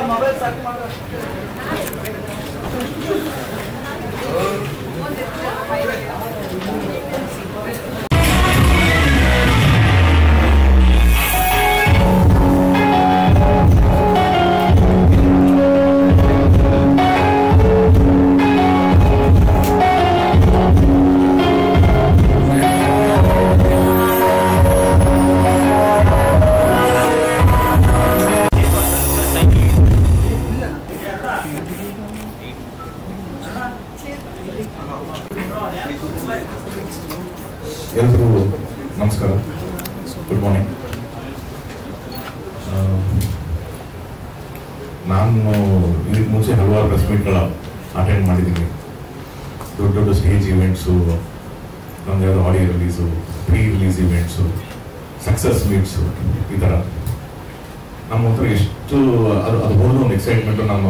Mobile ಸಾಕು ಮಾಡ ಎಲ್ರಿಗೂ ನಮಸ್ಕಾರ, ಗುಡ್ ಮಾರ್ನಿಂಗ್. ನಾನು ಇದಕ್ಕೆ ಮುಂಚೆ ಹಲವಾರು ಪ್ರೆಸ್ ಮೀಟ್ಗಳ ಅಟೆಂಡ್ ಮಾಡಿದ್ದೀನಿ. ದೊಡ್ಡ ದೊಡ್ಡ ಸ್ಟೇಜ್ ಇವೆಂಟ್ಸು, ನಮ್ದು ಯಾವುದು audio release, pre release events, success meets, ಈ ಥರ ನಮ್ಮ ಹತ್ರ ಎಷ್ಟು ಅದು ಹೋದ ಒಂದು ಎಕ್ಸೈಟ್ಮೆಂಟು. ನಾನು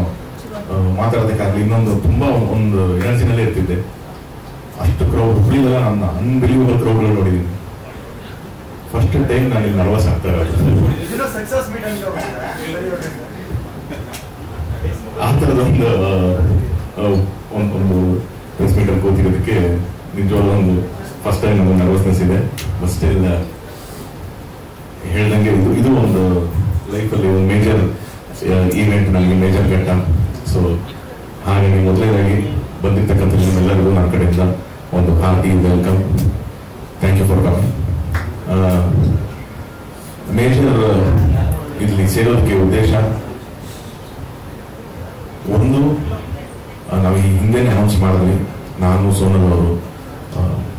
ಮಾತಾಡೋದಕ್ಕಾಗಲಿ ಇನ್ನೊಂದು ತುಂಬ ಒಂದು ಎನರ್ಜಿನಲ್ಲೇ ಇರ್ತಿದ್ದೆ. ಅಷ್ಟು ಕ್ರೌಡ್ ಹುಡುಗಿದೆಲ್ಲ ನನ್ನ ಅನ್ಬಿಲೀವಬಲ್ ಕ್ರೌಡ್ಗಳು ನೋಡಿದ್ದೀನಿ. ಫಸ್ಟ್ ಟೈಮ್ ನಾನು ಇಲ್ಲಿ ನರ್ವಸ್ ಆಗ್ತಾ ಇರೋದು. ಆ ಥರದೊಂದು ಒಂದು ಪ್ರೆಸ್ ಮೀಟಲ್ಲಿ ಕೂತಿರೋದಕ್ಕೆ ನಿಜವಾದ ಒಂದು ಫಸ್ಟ್ ಟೈಮ್ ನನಗೆ ನರ್ವಸ್ನೆಸ್ ಇದೆ. ಬಟ್ ಸ್ಟಿಲ್ ಹೇಳ್ದಂಗೆ ಇದು ಒಂದು ಲೈಫಲ್ಲಿ ಒಂದು ಮೇಜರ್ ಈವೆಂಟ್, ನನಗೆ ಮೇಜರ್ ಘಟ್ಟ. ಸೊ ಹಾಗೆ ನೀವು ಮೊದಲನೇದಾಗಿ ಬಂದಿರ್ತಕ್ಕಂಥ ನಿಮ್ಮೆಲ್ಲರಿಗೂ ನನ್ನ ಕಡೆಯಿಂದ ಒಂದು hearty welcome. Thank you for coming. Major ಇಲ್ಲಿ ಸೇರೋದಕ್ಕೆ ಉದ್ದೇಶ ಒಂದು, ನಾವು ಈ ಹಿಂದೆನೇ ಅನೌನ್ಸ್ ಮಾಡಿದ್ವಿ, ನಾನು ಸೋನಲ್ ಅವರು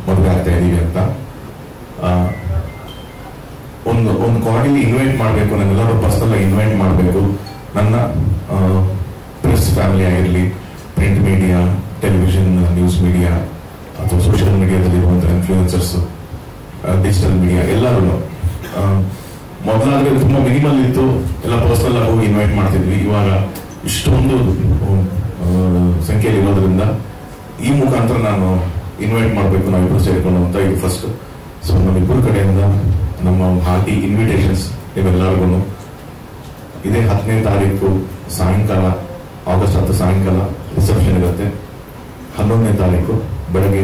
ಮದುವೆ ಆಗ್ತಾ ಇದ್ದೀವಿ ಅಂತ. ಒಂದು ಕಾರ್ಡಿಲಿ ಇನ್ವೈಟ್ ಮಾಡಬೇಕು, ನನ್ನೆಲ್ಲರೂ ಪರ್ಸನಲ್ ಆಗಿ ಇನ್ವೈಟ್ ಮಾಡಬೇಕು. ನನ್ನ ಪ್ರೆಸ್ ಫ್ಯಾಮಿಲಿ ಆಗಿರಲಿ, print media, television, news media ಅಥವಾ ಸೋಷಿಯಲ್ ಮೀಡಿಯಾದಲ್ಲಿರುವಂಥ ಇನ್ಫ್ಲೂಯೆನ್ಸರ್ಸು, ಡಿಜಿಟಲ್ ಮೀಡಿಯಾ ಎಲ್ಲರೂ. ಮೊದಲಾದ್ರೆ ತುಂಬ ಮಿನಿಮಲ್ ಇತ್ತು, ಎಲ್ಲ ಪರ್ಸನಲ್ ಆಗಿ ಹೋಗಿ ಇನ್ವೈಟ್ ಮಾಡ್ತಿದ್ವಿ. ಇವಾಗ ಇಷ್ಟೊಂದು ಸಂಖ್ಯೆಯಲ್ಲಿ ಇರೋದ್ರಿಂದ ಈ ಮುಖಾಂತರ ನಾನು ಇನ್ವೈಟ್ ಮಾಡಬೇಕು, ನಾವಿಬ್ಬರು ಸೇರಿಕೊಂಡು ಅಂತ. ಇದು ಫಸ್ಟ್. ಸೊ ನಮ್ಮಿಬ್ಬರ ಕಡೆಯಿಂದ ನಮ್ಮ ಹಾರ್ಟಿ ಇನ್ವಿಟೇಷನ್ಸ್ ನಿಮ್ಮೆಲ್ಲರಿಗೂ. ಇದೇ 10ನೇ ತಾರೀಕು ಸಾಯಂಕಾಲ, ಆಗಸ್ಟ್ 10 ಸಾಯಂಕಾಲ ರಿಸೆಪ್ಷನ್ ಇರುತ್ತೆ. 11ನೇ ತಾರೀಕು ಬೆಳಗ್ಗೆ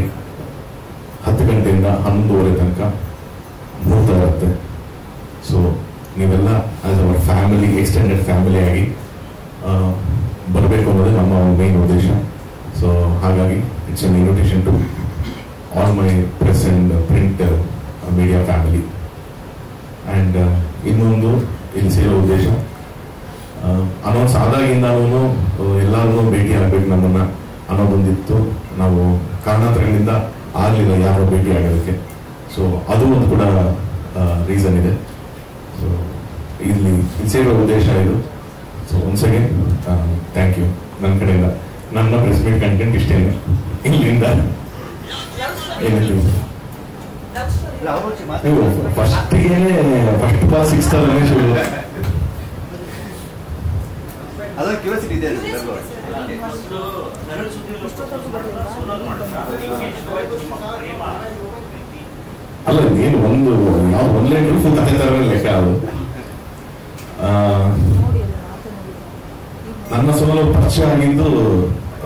10 ಗಂಟೆಯಿಂದ 11:30 ತನಕ ಮುಹೂರ್ತ ಇರುತ್ತೆ. ಸೊ ನೀವೆಲ್ಲ as our family, extended family ಆಗಿ ಬರಬೇಕು ಅನ್ನೋದೇ ನಮ್ಮ ಮೇನ್ ಉದ್ದೇಶ. ಸೊ ಹಾಗಾಗಿ it's an invitation to all my press and print media family. And ಇನ್ನೊಂದು ಇಲ್ಲಿ ಸೇರೋ ಉದ್ದೇಶ, ಅನೌನ್ಸ್ ಆದಾಗಿಂದಲೂ ಎಲ್ಲರೂ ಭೇಟಿ ಆಗಬೇಕು ನಮ್ಮನ್ನ ಅನ್ನೋದೊಂದಿತ್ತು. ನಾವು ಕಾರಣಾಂತರಗಳಿಂದ ಆಗಲಿಲ್ಲ ಯಾರೋ ಭೇಟಿ ಆಗೋದಕ್ಕೆ. ಸೊ ಅದು ಒಂದು ಕೂಡ ರೀಸನ್ ಇದೆ. ಸೊ ಇಲ್ಲಿ ಸೇರೋ ಉದ್ದೇಶ ಇದು. So once again thank you ನನ್ನ ಕಡೆಯಿಂದ. ನನ್ನ ಪ್ರೆಸ್ ಮೀಟ್ ಕಂಟೆಂಟ್ ಇಷ್ಟೇನೆ. ಇಲ್ಲಿಂದ ನೀವು ಫಸ್ಟ್ ಕ್ಲಾಸ್ 6th ಶುರು. ಅದೊಂದು ಕ್ಯೂರಿಯಾಸಿಟಿ ಇದೆ. ಅಲ್ಲ, ಏನು ಒಂದು ಲೈನ್ ಫುಲ್ ಅದೇ ತರ ಲೆಕ್ಕ ಅದು. ನನ್ನ ಸೋನಲ್ ಪರಿಚಯ ಆಗಿದ್ದು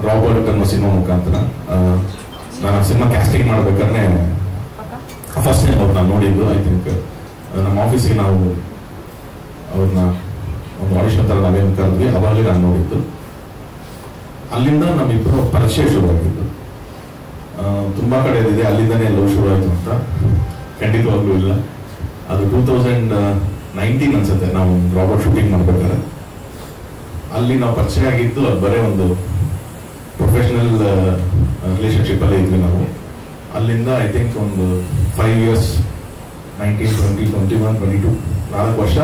ರಾಬರ್ಟ್ ಅನ್ನೋ ಸಿನಿಮಾ ಮುಖಾಂತರ. ನಾನು ಸಿನಿಮಾ ಕ್ಯಾಸ್ಟಿಂಗ್ ಮಾಡ್ಬೇಕಾದ್ರೆ ಫಸ್ಟ್ ಟೈಮ್ ಅವ್ರು ನಾನು ನೋಡಿದ್ದು. ಐ ಥಿಂಕ್ ನಮ್ಮ ಆಫೀಸಿಗೆ ನಾವು ಅವ್ರನ್ನ ಒಂದು ಆಡಿಷನ್ ಥರ ನಾವೇನು ಕರೆದ್ವಿ, ಅವಾಗಲೇ ನಾನು ನೋಡಿದ್ದು. ಅಲ್ಲಿಂದ ನಮ್ಮಿಬ್ಬರು ಪರಿಚಯ ಶುರುವಾಗಿದ್ದು. ತುಂಬ ಕಡೆ ಇದೆ, ಅಲ್ಲಿಂದನೇ ಲವ್ ಶುರು ಆಯಿತು ಅಂತ ಖಂಡಿತವಾಗ್ಲೂ ಇಲ್ಲ. ಅದು 2019 ಅನ್ಸುತ್ತೆ, ನಾವು ರಾಬರ್ಟ್ ಶೂಟಿಂಗ್ ಮಾಡ್ಬೇಕಾದ್ರೆ ಅಲ್ಲಿ ನಾವು ಪರಿಚಯ ಆಗಿದ್ದು. ಅದು ಬರೀ ಒಂದು ಪ್ರೊಫೆಷನಲ್ ರಿಲೇಷನ್ಶಿಪ್ ಅಲ್ಲೇ ಇದ್ವಿ ನಾವು. ಅಲ್ಲಿಂದ ಐ ಥಿಂಕ್ ಒಂದು 5 years, 19, 20, 21, 22, 4 ವರ್ಷ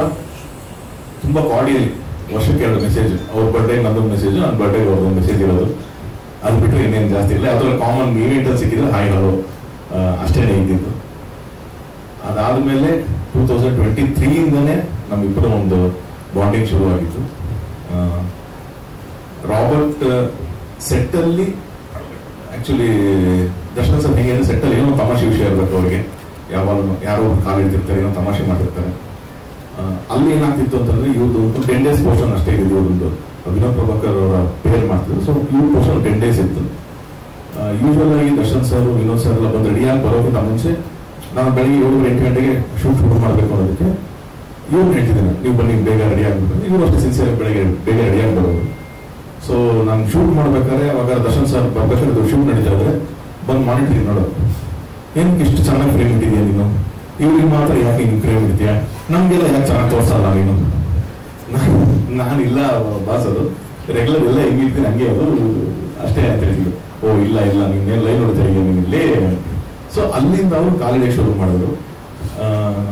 ತುಂಬ ಕಾರ್ಡಿಯಲಿ. ವರ್ಷಕ್ಕೆ 2 ಮೆಸೇಜ್, ಅವ್ರ ಬರ್ಡೇ ನಂದೊಂದು ಮೆಸೇಜ್, ನನ್ನ ಬರ್ಡೇಗೆ ಅವ್ರದ್ದೊಂದು ಮೆಸೇಜ್ ಇರೋದು. ಅದು ಬಿಟ್ಟರೆ ಇನ್ನೇನು ಜಾಸ್ತಿ ಇಲ್ಲ. ಅದರ ಕಾಮನ್ ಈವೆಂಟಲ್ಲಿ ಸಿಕ್ಕಿದ್ರೆ ಹಾಯ್ ಹಲೋ ಅಷ್ಟೇ ಇದ್ದಿದ್ದು. ಅದಾದಮೇಲೆ 2023 ನಮ್ಮಿಬ್ಬರ ಒಂದು ಬಾಂಡಿಂಗ್ ಶುರುವಾಗಿತ್ತು. ರಾಬರ್ಟ್ ಸೆಟ್ಟಲ್ಲಿ ಆಕ್ಚುಲಿ ದರ್ಶನ್ ಸರ್ ಹೆಂಗೆ ಸೆಟ್ಟಲ್ಲಿ ಏನೋ ತಮಾಷೆ ವಿಷಯ ಇರಬೇಕು ಅವ್ರಿಗೆ, ಯಾವಾಗ ಯಾರೋ ಕಾಲು ಹಿಡಿದಿರ್ತಾರೆ, ಏನೋ ತಮಾಷೆ ಮಾಡಿರ್ತಾರೆ. ಅಲ್ಲಿ ಏನಾಗ್ತಿತ್ತು ಅಂತಂದ್ರೆ ಇವ್ರದ್ದು 10 days ಪೋರ್ಷನ್ ಅಷ್ಟೇ ಇದೆ. ಇವ್ರದ್ದು ವಿನೋದ್ ಪ್ರಭಾಕರ್ ಅವರ ಪೇರ್ ಮಾಡ್ತಿದ್ರು. ಸೊ ಇವ್ರ ಪೋರ್ಷನ್ 10 days ಇತ್ತು. ಯೂಶುವಲ್ ಆಗಿ ದರ್ಶನ್ ಸರ್ ವಿನೋದ್ ಸರ್ ಎಲ್ಲ ಬಂದು ರೆಡಿಯಾಗಿ ಬರೋಕ್ಕಿಂತ ಮುಂಚೆ ನಾನು ಬೆಳಿಗ್ಗೆ 7-8 ಗಂಟೆಗೆ ಶೂಟ್ ಮಾಡಬೇಕು ಅನ್ನೋದಕ್ಕೆ ಇವ್ರು ಹೇಳ್ತಿದ್ದೇನೆ, ನೀವು ಬನ್ನಿ ಬೇಗ ರೆಡಿ ಆಗ್ಬೇಕು. ಇವ್ರು ಅಷ್ಟೇ ಸಿನ್ಸಿಯರ್ ಬೆಳಗ್ಗೆ ಬೇಗ ರೆಡಿಯಾಗಿ ಬರೋದು. ಸೊ ನಾನು ಶೂಟ್ ಮಾಡ್ಬೇಕಾದ್ರೆ ಅವಾಗ ದರ್ಶನ್ ಸರ್ ಬರ್ಬೇಕಾದ್ರೆ ಶೂಟ್ ನಡೀತಾ ಇದ್ರೆ ಬಂದು ಮಾಡಿರ್ತೀನಿ, ನೋಡೋದು ಏನಕ್ಕೆ ಇಷ್ಟು ಚೆನ್ನಾಗಿ ಫ್ರೇಮ್ ಇಟ್ಟಿದ್ಯಾ ನೀನು, ಇವ್ರಿಗೆ ಮಾತ್ರ ಯಾಕೆ ಹಿಂಗೆ ಫ್ರೇಮ್ ಇಡ್ತೀಯಾ, ನಮ್ಗೆಲ್ಲ ಯಾಕೆ ಚೆನ್ನಾಗಿ ತೋರಿಸಲ್ಲ ನೀನು. ನಾನಿಲ್ಲ ಬಾಸ್, ಅದು ರೆಗ್ಯುಲರ್ ಎಲ್ಲ ಹೆಂಗಿರ್ತೀನಿ ಹಂಗೆ ಅದು ಅಷ್ಟೇ ಅಂತ ಹೇಳಿದ್ರು. ಓ ಇಲ್ಲ ಇಲ್ಲ ನೀನೇನು ಲೈವ್ ನೋಡ್ತಾ ಇದೀಯ ನೀನಿಲ್ಲೇ. ಸೊ ಅಲ್ಲಿಂದ ಅವರು ಕಾಲಿಡೇ ಶುರು ಮಾಡಿದ್ರು.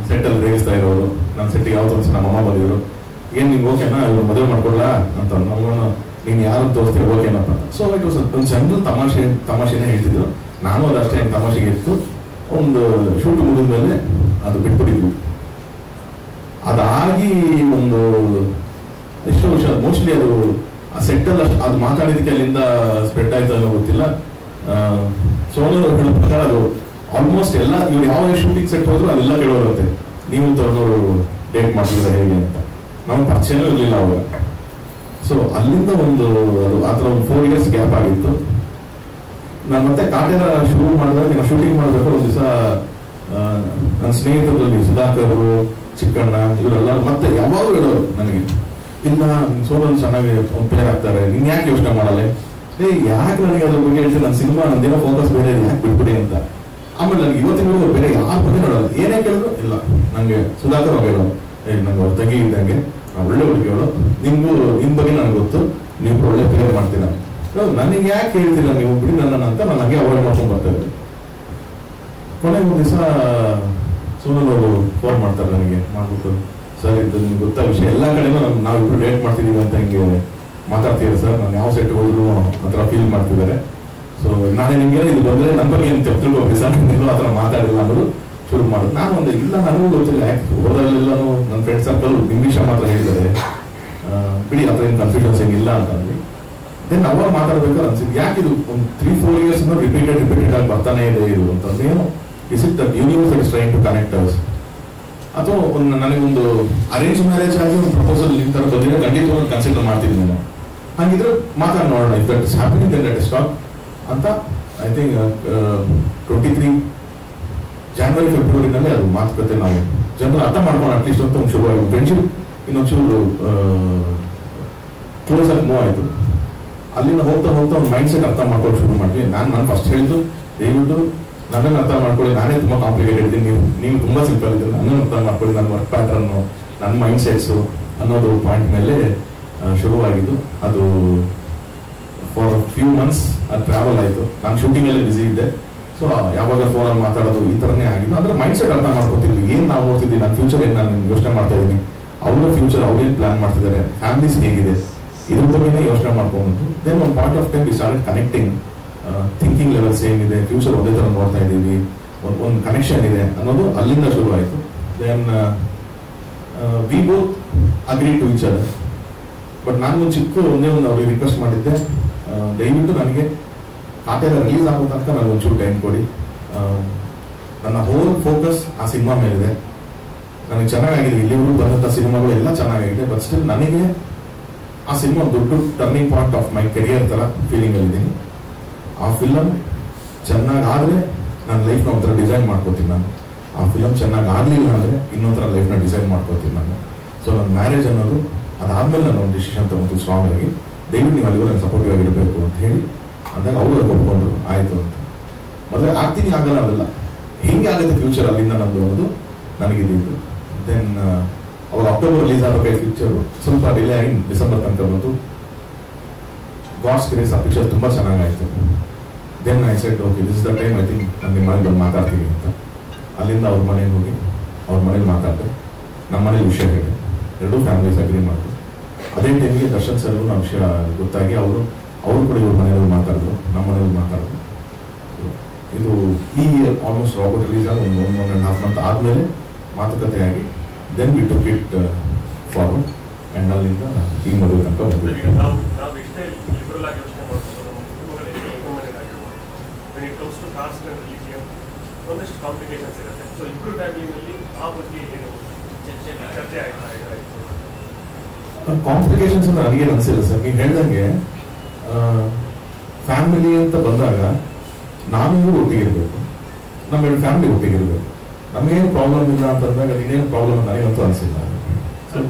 ಸೆಟ್ಟಲ್ಲಿ ರೇಗಿಸ್ತಾ ಇರೋರು. ನನ್ನ ಸೆಟ್ಟಿಗೆ ಯಾವತ್ತೋ ಒಂದ್ಸಲ ನಮ್ಮ ಅಮ್ಮ ಬಂದಿದ್ರು, ಏನ್ ನಿಮ್ಗೆ ಓಕೆನಾ ಇವ್ರು ಮದುವೆ ಮಾಡ್ಕೊಡ್ಲಾ ಅಂತ. ನಮ್ಮನ್ನು ನೀನು ಯಾರು ತೋರಿಸ್ತೀರ ಓಕೆನಪ್ಪ. ಸೊ ಇಟ್ ವಾಸ್ ಒಂದು ಜನರಲ್ ತಮಾಷೆನೇ ಹೇಳ್ತಿದ್ರು. ನಾನು ಅದಷ್ಟೇ ತಮಾಷೆಗೆ ಇತ್ತು. ಒಂದು ಶೂಟ್ ಮುಗಿದ್ಮೇಲೆ ಅದು ಬಿಟ್ಬಿಟ್ಟಿದ್ವಿ. ಅದಾಗಿ ಒಂದು ಎಷ್ಟೋ ವರ್ಷ ಮೋಸ್ಟ್ಲಿ ಅದು ಆ ಸೆಟ್ಟಲ್ಲಿ ಅಷ್ಟು ಅದು ಮಾತಾಡಿದಕ್ಕೆ ಅಲ್ಲಿಂದ ಸ್ಪ್ರೆಡ್ ಆಯ್ತು ಅನ್ನೋ ಗೊತ್ತಿಲ್ಲ. ಸೋನೂರು ಹೇಳೋ ಪ್ರಕಾರ ಅದು ಆಲ್ಮೋಸ್ಟ್ ಎಲ್ಲ ಇವ್ರು ಯಾವ ಶೂಟಿಂಗ್ ಸೆಟ್ ಹೋದ್ರು ಅದೆಲ್ಲ ಕೇಳೋರುತ್ತೆ, ನೀವು ತಗೊಂಡವರು ಡೇಟ್ ಮಾಡ್ತಿದ್ರೆ ಹೇಗೆ ಅಂತ. ನಮ್ಗೆ ಪರಿಚಯನೂ ಇರಲಿಲ್ಲ ಅವಾಗ. ಸೊ ಅಲ್ಲಿಂದ ಒಂದು ಅದು ಆ ಥರ ಒಂದು 4 years ಗ್ಯಾಪ್ ಆಗಿತ್ತು. ನಾನು ಮತ್ತೆ ಕಾಟೇರ ಶುರು ಮಾಡಿದಾಗ ನಾನು ಶೂಟಿಂಗ್ ಮಾಡಬೇಕು. ಒಂದು ದಿವಸ ನನ್ನ ಸ್ನೇಹಿತರಲ್ಲಿ ಸುಧಾಕರ್, ಚಿಕ್ಕಣ್ಣ ಇವರೆಲ್ಲ ಮತ್ತೆ ಯಾವಾಗ ಹೇಳೋರು ನನಗೆ, ಇಲ್ಲ ಸೋಲಲ್ಲಿ ಚೆನ್ನಾಗಿ ಪೇರ್ ಆಗ್ತಾರೆ, ನೀನ್ ಯಾಕೆ ಯೋಚನೆ ಮಾಡಲ್ಲ. ಯಾಕೆ ನನಗೆ ಅದ್ರ ಬಗ್ಗೆ ಹೇಳ್ತೀನಿ, ನನ್ನ ಸಿನಿಮಾ ನಂದೇನೋ ಫೋಕಸ್ ಬೇರೆ ಯಾಕೆ ಬಿಟ್ಬಿಡಿ ಅಂತ. ಆಮೇಲೆ ನನಗೆ ಇವತ್ತಿನ ಬೇರೆ ಯಾರ ಬಗ್ಗೆ ನೋಡೋದು, ಏನೇ ಕೇಳಿದ್ರು ಇಲ್ಲ ನಂಗೆ ಸುಧಾಕರ್ ಅವ್ರು ಹೇಳೋದು, ನಂಗೆ ಅವ್ರ ತಂಗಿ ಇದ್ದಂಗೆ ಒಳ್ಳೆ ಹುಡುಗಿ ಹೇಳೋ, ನಿಮ್ ಬಗ್ಗೆ ನನಗೆ ಗೊತ್ತು, ನೀವು ಒಳ್ಳೆ ಪೇರ್ ಮಾಡ್ತೀರ, ನನಗೆ ಯಾಕೆ ಹೇಳ್ತಿಲ್ಲ ನೀವು ಬಿಡಿ ನನ್ನ ಅಂತ ನಾನು ಹಂಗೆ ಅವಾಯ್ಡ್ ಮಾಡ್ಕೊಂಡು ಬರ್ತಾ ಇದ್ದೆ. ಕೊನೆಗೆ ಒಂದು ದಿವಸ ಸೋನಲ್ ಅವರು ಫೋನ್ ಮಾಡ್ತಾರೆ ನನಗೆ, ಮಾಡ್ಬಿಟ್ಟು ಸರ್ ಇದು ನಿಮ್ಗೆ ಗೊತ್ತಾ ವಿಷಯ, ಎಲ್ಲ ಕಡೆನೂ ನಾವಿಬ್ರು ಡೇಟ್ ಮಾಡ್ತಿದೀವಿ ಅಂತ ಹಿಂಗೆ ಮಾತಾಡ್ತೀರ ಸರ್, ನಾನು ಯಾವ ಸೆಟ್ ಹೋದ್ರು ಆ ಥರ ಫೀಲ್ ಮಾಡ್ತಿದ್ದಾರೆ. ಸೊ ನಾನೇ ನಿಮ್ಗೆ ಇದು ಬಂದರೆ ನನ್ನ ಬಗ್ಗೆ ಏನು ತಿಳ್ಕೊಬೇಕು ಸರ್, ನೀವು ಆ ಥರ ಮಾತಾಡಿಲ್ಲ ಅನ್ನೋದು ಶುರು ಮಾಡೋದು. ನಾನು ಒಂದು ಇಲ್ಲ ನನಗೂ ಗೊತ್ತಿಲ್ಲ, ಯಾಕೆ ಹೋದಲ್ಲೆಲ್ಲೂ ನನ್ನ ಫ್ರೆಂಡ್ ಸರ್ಕಲ್ ಇಂಗ್ಲೀಷ ಮಾತ್ರ ಹೇಳಿದ್ದಾರೆ, ಬಿಡಿ ಆ ಥರ ಏನು ಕನ್ಫ್ಯೂಷನ್ಸ್ ಏನಿಲ್ಲ ಅಂತ ಅಂದ್ವಿ. ದೆನ್ ಅವಾಗ ಮಾತಾಡ್ಬೇಕಾದ್ರೆ ಅನ್ಸಿದ್ದು, ಯಾಕೆ ಇದು ಒಂದು 3-4 years ರಿಪೀಟೆಡ್ ಆಗಿ ಬರ್ತಾನೆ ಇದೆ ಇದು ಅಂತಂದೇನು, is it that universe is trying to connect us, ಅಥವಾ ಒಂದು ನನಗೊಂದು ಅರೇಂಜ್ ಮ್ಯಾರೇಜ್ ಆಗಿ ಒಂದು ಪ್ರಪೋಸಲ್ ಈ ಥರ ಬಂದಿರೋ ಖಂಡಿತವಾಗಿ ಕನ್ಸಿಡರ್ ಮಾಡ್ತಿದ್ವಿ ನಾನು. ಹಾಗಿದ್ರೆ ಮಾತಾಡಿ ನೋಡೋಣ, if that is happening then let us talk ಅಂತ. ಐ ಥಿಂಕ್ 23 January February ಅದು ಮಾತುಕತೆ ನಾವು ಜನರು ಅರ್ಥ ಮಾಡ್ಕೊಂಡು ಅಟ್ಲೀಸ್ಟ್ ಅಂತ ಒಂದು ಶುರುವಾಗಿ ಫ್ರೆಂಡ್ಶಿಪ್ ಇನ್ನೊಂಚೂರು ಕ್ಲೋಸ್ ಆಗಿ ಮೂವ್ ಆಯಿತು. ಅಲ್ಲಿಂದ ಹೋಗ್ತಾ ಒಂದು ಮೈಂಡ್ ಸೆಟ್ ಅರ್ಥ ಮಾಡ್ಕೊಂಡು ಶುರು ಮಾಡಿದ್ವಿ. ನಾನು ಫಸ್ಟ್ ಹೇಳಿದ್ದು ದಯವಿಟ್ಟು ನನ್ನನ್ನು ಅರ್ಥ ಮಾಡ್ಕೊಳ್ಳಿ, ನಾನೇ ತುಂಬ ಕಾಂಪ್ಲಿಕೇಟೆಡ್ ಇದ್ದೀನಿ, ನೀವು ತುಂಬ ಸಿಂಪಲ್ ಇದ್ದೀರಿ, ನನ್ನನ್ನು ಅರ್ಥ ಮಾಡ್ಕೊಳ್ಳಿ, ನನ್ನ ವರ್ಕ್ ಪ್ಯಾಟರ್ನು, ನನ್ನ ಮೈಂಡ್ ಸೆಟ್ಸು ಅನ್ನೋದು ಪಾಯಿಂಟ್ ಮೇಲೆ ಶುರುವಾಗಿದ್ದು. ಅದು ಫಾರ್ ಫ್ಯೂ ಮಂತ್ಸ್ ಅದು ಟ್ರಾವೆಲ್ ಆಯಿತು. ನಾನು ಶೂಟಿಂಗಲ್ಲಿ ಬ್ಯುಸಿ ಇದ್ದೆ. ಸೊ ಯಾವಾಗ ಫೋನಲ್ಲಿ ಮಾತಾಡೋದು ಈ ಥರನೇ ಆಗಿದ್ದು. ಅಂದರೆ ಮೈಂಡ್ ಸೆಟ್ ಅರ್ಥ ಮಾಡ್ಕೊತಿದ್ವಿ, ಏನು ನಾವು ಓದ್ತಿದ್ವಿ, ನನ್ನ ಫ್ಯೂಚರ್ ಏನು ನಾನು ಯೋಚನೆ ಮಾಡ್ತಾ ಇದ್ದೀನಿ, ಅವರ ಫ್ಯೂಚರ್ ಅವ್ರೇನು ಪ್ಲಾನ್ ಮಾಡ್ತಿದ್ದಾರೆ, ಫ್ಯಾಮಿಲೀಸ್ ಹೇಗಿದೆ, ಇದ್ರ ಬಗ್ಗೆನೇ ಯೋಚನೆ ಮಾಡ್ಕೊಂಡು ದೆನ್ ಒಂದು point of time we started connecting. Thinking level same ಇದೆ, ಫ್ಯೂಚರ್ ಒಂದೇ ಥರ ನೋಡ್ತಾ ಇದ್ದೀವಿ, ಒಂದು ಕನೆಕ್ಷನ್ ಇದೆ ಅನ್ನೋದು ಅಲ್ಲಿಂದ ಶುರು ಆಯಿತು. Then we both agree to each other. But ನಾನು ಒಂದು ಚಿಕ್ಕ ಒಂದೇ ಒಂದು ಅವ್ರಿಗೆ ರಿಕ್ವೆಸ್ಟ್ ಮಾಡಿದ್ದೆ, ದಯವಿಟ್ಟು ನನಗೆ ಕಾಟೇರ ರಿಲೀಸ್ ಆಗೋ ತನಕ ನನಗೆ ಒಂಚೂರು ಟೈಮ್ ಕೊಡಿ. ನನ್ನ ಹೋಲ್ ಫೋಕಸ್ ಆ ಸಿನಿಮಾ ಮೇಲಿದೆ. ನನಗೆ ಚೆನ್ನಾಗಿದೆ, ಇಲ್ಲಿವರೆಗೂ ಬಂದಂಥ ಸಿನಿಮಾಗಳು ಎಲ್ಲ ಚೆನ್ನಾಗಿದೆ. ಬಟ್ ಸ್ಟಿಲ್ ನನಗೆ ಆ ಸಿನಿಮಾ ದೊಡ್ಡ turning point of my career ಥರ ಫೀಲಿಂಗಲ್ಲಿದ್ದೀನಿ. ಆ ಫಿಲಮ್ ಚೆನ್ನಾಗಾದರೆ ನನ್ನ ಲೈಫ್ನ ಒಂಥರ ಡಿಸೈನ್ ಮಾಡ್ಕೋತೀನಿ ನಾನು. ಆ ಫಿಲಮ್ ಚೆನ್ನಾಗಿ ಆಗಲಿಲ್ಲ ಅಂದರೆ ಇನ್ನೊಂಥರ ಲೈಫ್ನ ಡಿಸೈನ್ ಮಾಡ್ಕೋತೀನಿ ನಾನು. ಸೊ ನನ್ನ ಮ್ಯಾರೇಜ್ ಅನ್ನೋದು ಅದಾದಮೇಲೆ ನಾನು ಒಂದು ಡಿಸಿಷನ್ ತಗೊಂಡು ಸ್ಟ್ರಾಂಗ್ ಆಗಿ, ದಯವಿಟ್ಟು ನೀವು ಅಲ್ಲಿಗೂ ನಾನು ಸಪೋರ್ಟಿವ್ ಆಗಿರಬೇಕು ಅಂತ ಹೇಳಿ ಅಂದಾಗ ಅವರು ಒಪ್ಕೊಂಡ್ರು, ಆಯಿತು ಅಂತ. ಮದುವೆ ಆಗ್ತೀನಿ ಆಗಲ್ಲ ಅದೆಲ್ಲ ಹೆಂಗೆ ಆಗುತ್ತೆ ಫ್ಯೂಚರ್ ಅಲ್ಲಿಂದ ನಮ್ಮದು ಅನ್ನೋದು ನನಗಿದ್ದು. ದೆನ್ ಅವಾಗ ಅಕ್ಟೋಬರ್ ರಿಲೀಸ್ ಆಗಬೇಕಾದ ಪಿಕ್ಚರು ಸ್ವಲ್ಪ ಡಿಲೇ ಆಗಿ ಡಿಸೆಂಬರ್ ತನಕ ಬಂತು. ಗಾಡ್ಸ್ ಗ್ರೇಸ್ ಆ ಪಿಕ್ಚರ್ ತುಂಬ ಚೆನ್ನಾಗಾಯಿತು. Then I said okay this is the time, I think ನಾನು ನಿಮ್ಮ ಮನೆಗೆ ಬಂದು ಮಾತಾಡ್ತೀನಿ ಅಂತ. ಅಲ್ಲಿಂದ ಅವ್ರ ಮನೆಗೆ ಹೋಗಿ ಅವ್ರ ಮನೇಲಿ ಮಾತಾಡಿದೆ, ನಮ್ಮ ಮನೇಲಿ ವಿಷಯ ಹೇಳಿ, ಎರಡೂ ಫ್ಯಾಮಿಲೀಸ್ ಅಗ್ರಿ ಮಾಡಿದ್ರು. ಅದೇ ಟೈಮಿಗೆ ದರ್ಶನ್ ಸರ್ಗೂ ನಮ್ಮ ವಿಷಯ ಗೊತ್ತಾಗಿ ಅವರು ಕೂಡ ಇವ್ರ ಮನೆಯವ್ರು ಮಾತಾಡಿದ್ರು, ನಮ್ಮ ಮನೆಯವ್ರು ಮಾತಾಡಿದ್ರು. ಇದು ಈ ಇಯರ್ ಆಲ್ಮೋಸ್ಟ್ ರಾಬರ್ಟ್ ರಿಲೀಸ್ ಆದ ಒಂದು 1.5 ಮಂತ್ ಆದಮೇಲೆ ಮಾತುಕತೆ ಆಗಿ then we took it forward and ಅಲ್ಲಿಂದ ಈ ಮದುವೆ ತನಕ ಬಂದ್ವಿ. ಒಂದಷ್ಟು ಕಾಂಪ್ಲಿಕೇಶನ್ಸ್ ಇರುತ್ತೆ. ಸೊ ಇಬ್ಬರು ಫ್ಯಾಮಿಲಿನಲ್ಲಿ ಆ ಬಗ್ಗೆ ಏನು ಚರ್ಚೆ ಆಯ್ತಾ? ಕಾಂಪ್ಲಿಕೇಶನ್ಸ್ ಅಂತ ನನಗೇನು ಅನಿಸಿಲ್ಲ ಸರ್. ನೀವು ಹೇಳ್ದಂಗೆ ಫ್ಯಾಮಿಲಿ ಅಂತ ಬಂದಾಗ ನಾವಿಗೂ ಒಟ್ಟಿಗಿರ್ಬೇಕು, ನಮ್ಮ ಫ್ಯಾಮಿಲಿ ಒಟ್ಟಿಗಿರ್ಬೇಕು. ನಮಗೇನು ಪ್ರಾಬ್ಲಮ್ ಇಲ್ಲ ಅಂತಂದಾಗ ಅದೇನು ಪ್ರಾಬ್ಲಮ್ ಅಂತ ನನಗಂತೂ ಅನಿಸಿಲ್ಲ.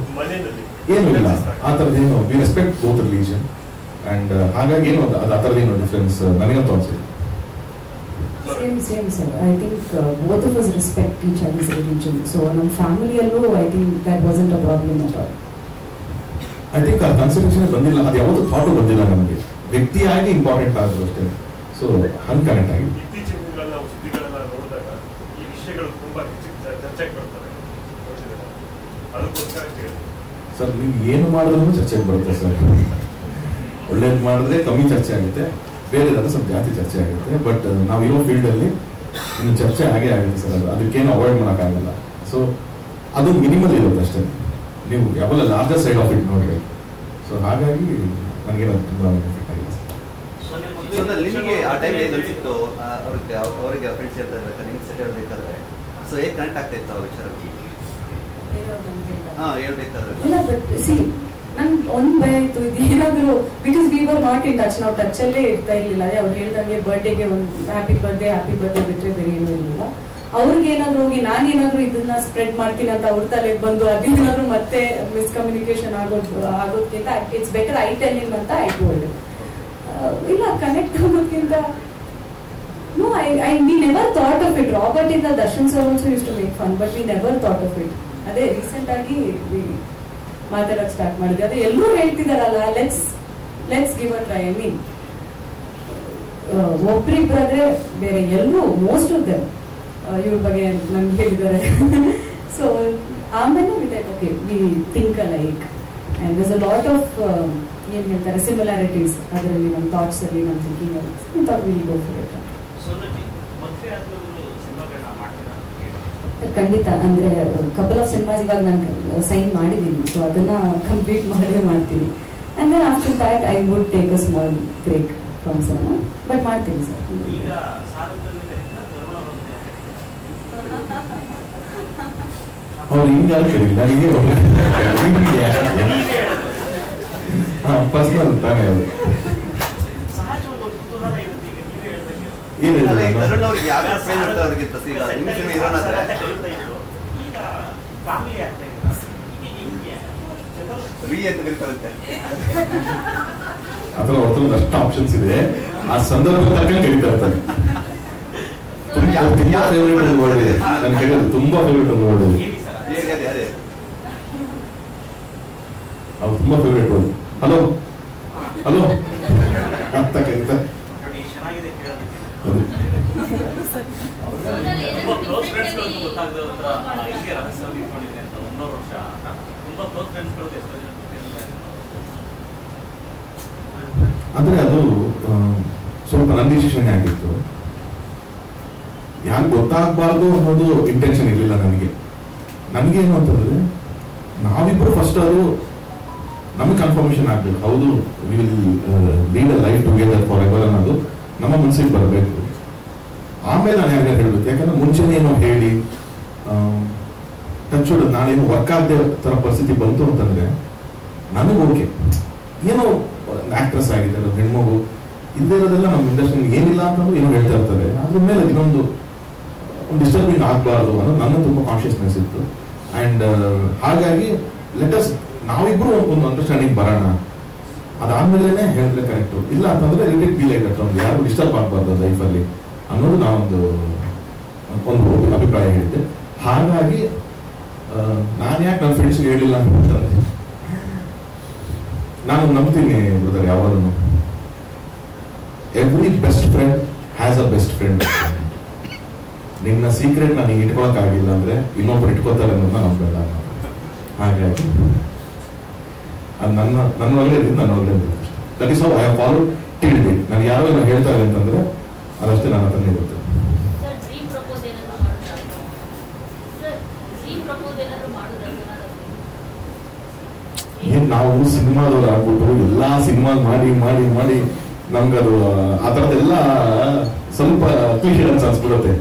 ಏನು ಇಲ್ಲ ಆ ಥರದ್ದೇನು, we respect both religion and ಹಾಗಾಗಿ ಏನು ಅದು ಆ ಥರದ್ದೇನು ಡಿಫ್ರೆನ್ಸ್ ನನಗಂತೂ ಅನಿಸಿಲ್ಲ. Same sir. I think both of us respect each other's religion. So ನಮ್ಮ ಫ್ಯಾಮಿಲಿಯಲ್ಲೂ I think that wasn't a problem at all. I think ಆ ಕನ್ಸಿಡರೇಷನ್ ಬಂದಿಲ್ಲ, ಅದು ಯಾವತ್ತೂ ಥಾಟು ಬಂದಿಲ್ಲ ನಮಗೆ. ವ್ಯಕ್ತಿಯಾಗಿ ಇಂಪಾರ್ಟೆಂಟ್ ಆದ್ರು ಅಷ್ಟೇ. ಸೊ ಹಂಗೆ ಕನೆಕ್ಟ್ ಆಗಿದೆ. ಇತ್ತೀಚಿನ ದಿನಗಳಲ್ಲಿ ನಾವು ಸುದ್ದಿಗಳನ್ನ ನೋಡಿದಾಗ ಈ ವಿಷಯಗಳು ತುಂಬಾ ಚರ್ಚೆಗೆ ಬರ್ತವೆ. ಅದಕ್ಕೋಸ್ಕರ ಸರ್ ನೀವು ಏನು ಮಾಡಿದ್ರು ಚರ್ಚೆಗೆ ಬರುತ್ತೆ ಸರ್. ಒಳ್ಳೇದು ಮಾಡಿದ್ರೆ ಕಮ್ಮಿ ಚರ್ಚೆ ಆಗುತ್ತೆ, ಬೇರೆದಾದ್ರೆ ಸ್ವಲ್ಪ ಜಾಸ್ತಿ ಚರ್ಚೆ ಆಗುತ್ತೆ. ಬಟ್ ನಾವಿರೋ ಫೀಲ್ಡಲ್ಲಿ ಇನ್ನು ಚರ್ಚೆ ಆಗೇ ಆಗುತ್ತೆ ಸರ್. ಅದಕ್ಕೇನು ಅವಾಯ್ಡ್ ಮಾಡೋಕ್ಕಾಗಲ್ಲ. ಸೊ ಅದು ಮಿನಿಮಲ್ ಇರುತ್ತೆ ಅಷ್ಟೇ. ನೀವು ಯಾವಾಗ ಲಾರ್ಜರ್ ಸೈಡ್ ಆಫ್ ಇಟ್ ನೋಡ್ರಿ. ಸೊ ಹಾಗಾಗಿ ನನಗೇನು ತುಂಬ ಎಫೆಕ್ಟ್ ಆಗಿದೆ ಸರ್. ನಿಮಗೆ ಆ ಟೈಮ್ ಏನು ಅನಿಸಿತ್ತು? ಅವರಿಗೆ ಫ್ರೆಂಡ್ಸ್ ಹೇಳ್ತಾ ನಿಮ್ಗೆ ಸೆಟ್ ಹೇಳ್ಬೇಕಾದ್ರೆ ಸೊ ಹೇಗೆ ಕನೆಕ್ಟ್ ಆಗ್ತಾ ಇತ್ತು ಆ ವಿಚಾರಕ್ಕೆ? ಹೇಳ್ಬೇಕಾದ್ರೆ ಇಲ್ಲ ಬಟ್ ಸಿ ನನ್ ಒಂದ್ ಭಯ ಇತ್ತು, ಇದು ಏನಾದ್ರು because we were not in touch, ನಾವು ಟಚ್ ಅಲ್ಲೇ ಇರ್ತಾ ಇರ್ಲಿಲ್ಲ. ಅದೇ ಅವ್ರು ಹೇಳ್ದಂಗೆ ಬರ್ಡೇಗೆ ಒಂದು ಹ್ಯಾಪಿ ಬರ್ಡೇ ಬಿಟ್ರೆ ಬೇರೆ ಏನೂ ಇರಲಿಲ್ಲ. ಅವ್ರಿಗೆ ಏನಾದ್ರು ಹೋಗಿ ನಾನೇನಾದ್ರು ಇದನ್ನ ಸ್ಪ್ರೆಡ್ ಮಾಡ್ತೀನಿ ಅಂತ ಅವ್ರ ತಲೆಗೆ ಬಂದು ಅದೇನಾದ್ರು ಮತ್ತೆ ಮಿಸ್ಕಮ್ಯುನಿಕೇಶನ್ ಆಗೋದ್ಕಿಂತ it's better I tell him ಅಂತ ಐ ಟೋಲ್ಡ್. ಇಲ್ಲ ಕನೆಕ್ಟ್ ಆಗೋದ್ಕಿಂತ no, we never thought of it. Robert in the Darshan sir also used to make fun, but we never thought of it. ಅದೇ recent ಆಗಿ ಮಾತಾಡಕ್ start ಮಾಡಿದ್ವಿ. ಅದೇ ಎಲ್ಲರೂ ಹೇಳ್ತಿದಾರಲ್ಲ, let's give a try. I mean ಒಬ್ರಿಬ್ಬರಾದ್ರೆ ಬೇರೆ ಎಲ್ಲರೂ ಮೋಸ್ಟ್ ಆಫ್ ದೆಮ್ ಇವ್ರ ಬಗ್ಗೆ ನಮ್ಗೆ ಹೇಳಿದ್ದಾರೆ. ಸೊ ಆಮೇಲೆ okay we think like and there's a lot of ಏನ್ ಹೇಳ್ತಾರೆ ಸಿಮಿಲಾರಿಟೀಸ್ ಅದರಲ್ಲಿ, ನಮ್ಮ ಥಾಟ್ಸ್ ಅಲ್ಲಿ, ನಮ್ಮ ಥಿಂಕಿಂಗ್ ಅಲ್ಲಿ. Thought will go for it. ಖಂಡಿತ. ಅಂದ್ರೆ ಕಪಲ್ ಆಫ್ ಸಿನಿಮಾಸ್ ಇವಾಗ ನಾನು ಸೈನ್ ಮಾಡಿದ್ದೀನಿ. ಸೊ ಅದನ್ನ ಕಂಪ್ಲೀಟ್ ಮಾಡ್ತೀನಿ. And then after that I would take a small break from cinema, but ಮಾಡ್ತೀನಿ ಸರ್. ಅವ್ರು ಹಿಂಗೆ ನನಗೆ ಪರ್ಸನಲ್ ತಾನೇ ಅದು. ತರುಣ್ ಅವ್ರಿಗೆ ಯಾವ ಫ್ರೆಂಡ್ ಇರ್ತಾರೆ ಅವ್ರಿಗೆ ಈಗ ನಿಮ್ಮ ಸಿನಿಮಾ ಇರೋಣಾದ್ರೆ ಅಥವಾ ಹೊರತು ಅಷ್ಟು ಆಪ್ಷನ್ಸ್ ಇದೆ. ಆ ಸಂದರ್ಭ ತಕ್ಕಂಗೆ ಕರೀತಾ ಇರ್ತಾರೆ. ತುಂಬಾ ಫೇವ್ರೇಟ್ ಒಂದು ವರ್ಡ್ ಇದೆ ನಾನು ಕೇಳೋದು, ತುಂಬಾ ಫೇವ್ರೇಟ್ ಒಂದು ವರ್ಡ್ ಇದೆ. ಅವ್ರು ತುಂಬಾ ಫೇವ್ರೇಟ್ ವರ್ಡ್. ಹಲೋ ಹಲೋ ಅಂತ ಕರೀತಾ. ಅಂದ್ರೆ ಅದು ಸ್ವಲ್ಪ ನನ್ನ ಡಿಸಿಷನ್ ಆಗಿತ್ತು. ಯಾರು ಗೊತ್ತಾಗಬಾರ್ದು ಅನ್ನೋದು ಇಂಟೆನ್ಷನ್ ಇರಲಿಲ್ಲ ನನಗೆ. ನನಗೇನು ಅಂತಂದ್ರೆ ನಾವಿಬ್ಬರು ಫಸ್ಟ್ ಅದು ನಮಗೆ ಕನ್ಫರ್ಮೇಶನ್ ಆಗ್ಬೇಕು. ಹೌದು we will lead a life together for ever ಅನ್ನೋದು ನಮ್ಮ ಮನಸ್ಸಿಗೆ ಬರಬೇಕು. ಆಮೇಲೆ ನಾನು ಯಾರಿಗೆ ಹೇಳ್ಬೇಕು. ಯಾಕಂದ್ರೆ ಮುಂಚೆನೇ ಏನೋ ಹೇಳಿ ಟಚ್ ಹೊಡೆದು ನಾನೇನು ವರ್ಕ್ ಆಗದೆ ತರ ಪರಿಸ್ಥಿತಿ ಬಂತು ಅಂತಂದ್ರೆ ನನಗೆ ಓಕೆ, ಏನೋ ಆಕ್ಟ್ರೆಸ್ ಆಗಿದ್ದಾರೆ, ಹೆಣ್ಮಗು ಇಲ್ಲದೆ ಇರೋದೆಲ್ಲ ನಮ್ಮ ಇಂಡಸ್ಟ್ರಿ ಏನಿಲ್ಲ ಅಂತಂದ್ರೆ ಏನೋ ಹೇಳ್ತಾ ಇರ್ತಾರೆ. ಅದ್ರ ಮೇಲೆ ಇನ್ನೊಂದು ಡಿಸ್ಟರ್ಬಿಂಗ್ ಆಗಬಾರ್ದು ಅನ್ನೋದು ನನ್ನ ತುಂಬಾ ಕಾನ್ಶಿಯಸ್ನೆಸ್ ಇತ್ತು. ಅಂಡ್ ಹಾಗಾಗಿ ಲೆಟಸ್ ನಾವಿಬ್ರು ಒಂದು ಅಂಡರ್ಸ್ಟ್ಯಾಂಡಿಂಗ್ ಬರೋಣ, ಅದಾದ್ಮೇಲೆ ಹೇಳಿದ್ರೆ ಕರೆಕ್ಟು. ಇಲ್ಲ ಅಂತಂದ್ರೆ ರಿಲೇಟ್ ಬಿ ಲೈಕ್ ಒಂದು ಯಾರು ಡಿಸ್ಟರ್ಬ್ ಆಗಬಾರ್ದು ಲೈಫಲ್ಲಿ ಅನ್ನೋದು ನಾವೊಂದು ಅಭಿಪ್ರಾಯ ಹೇಳಿದ್ದೆ. ಹಾಗಾಗಿ ನಾನು ಯಾಕೆ ನನ್ನ ಫ್ರೆಂಡ್ಸ್ಗೆ ಹೇಳಿಲ್ಲ ಅಂತಂದ್ರೆ ನಾನು ನಂಬ್ತೀನಿ ಬ್ರದರ್, ಯಾವಾಗಲೂ every best friend has a best friend. ನಿನ್ನ ಸೀಕ್ರೆಟ್ ನಾನು ಇಟ್ಕೊಳಕ್ ಆಗಿಲ್ಲ ಅಂದ್ರೆ ಇನ್ನೊಬ್ರು ಇಟ್ಕೋತಾರೆ ಅನ್ನೋದನ್ನ ನಂಬೇಡ. ಹಾಗಾಗಿ ಅದು ನನ್ನ ಒಳ್ಳೆಯದು, ನನ್ನ ಒಳ್ಳೆಯದು. That is how I have followed till date. ನಾನು ಯಾವಾಗ ಹೇಳ್ತಾರೆ ಅಂತಂದ್ರೆ ಅದಷ್ಟೇ ನನ್ನ ಹತ್ರನೇ ಗೊತ್ತು. ಏನ್ ನಾವು ಸಿನಿಮಾದವ್ರು ಆಗ್ಬಿಟ್ಟು ಎಲ್ಲಾ ಸಿನಿಮಾ ಮಾಡಿ ಮಾಡಿ ಮಾಡಿ ನಮ್ಗದು ಆ ಥರದ್ದೆಲ್ಲ ಸ್ವಲ್ಪ ಕ್ಲಿಯರೆನ್ಸ್ ಅನ್ಸ್ಬಿಡುತ್ತೆ.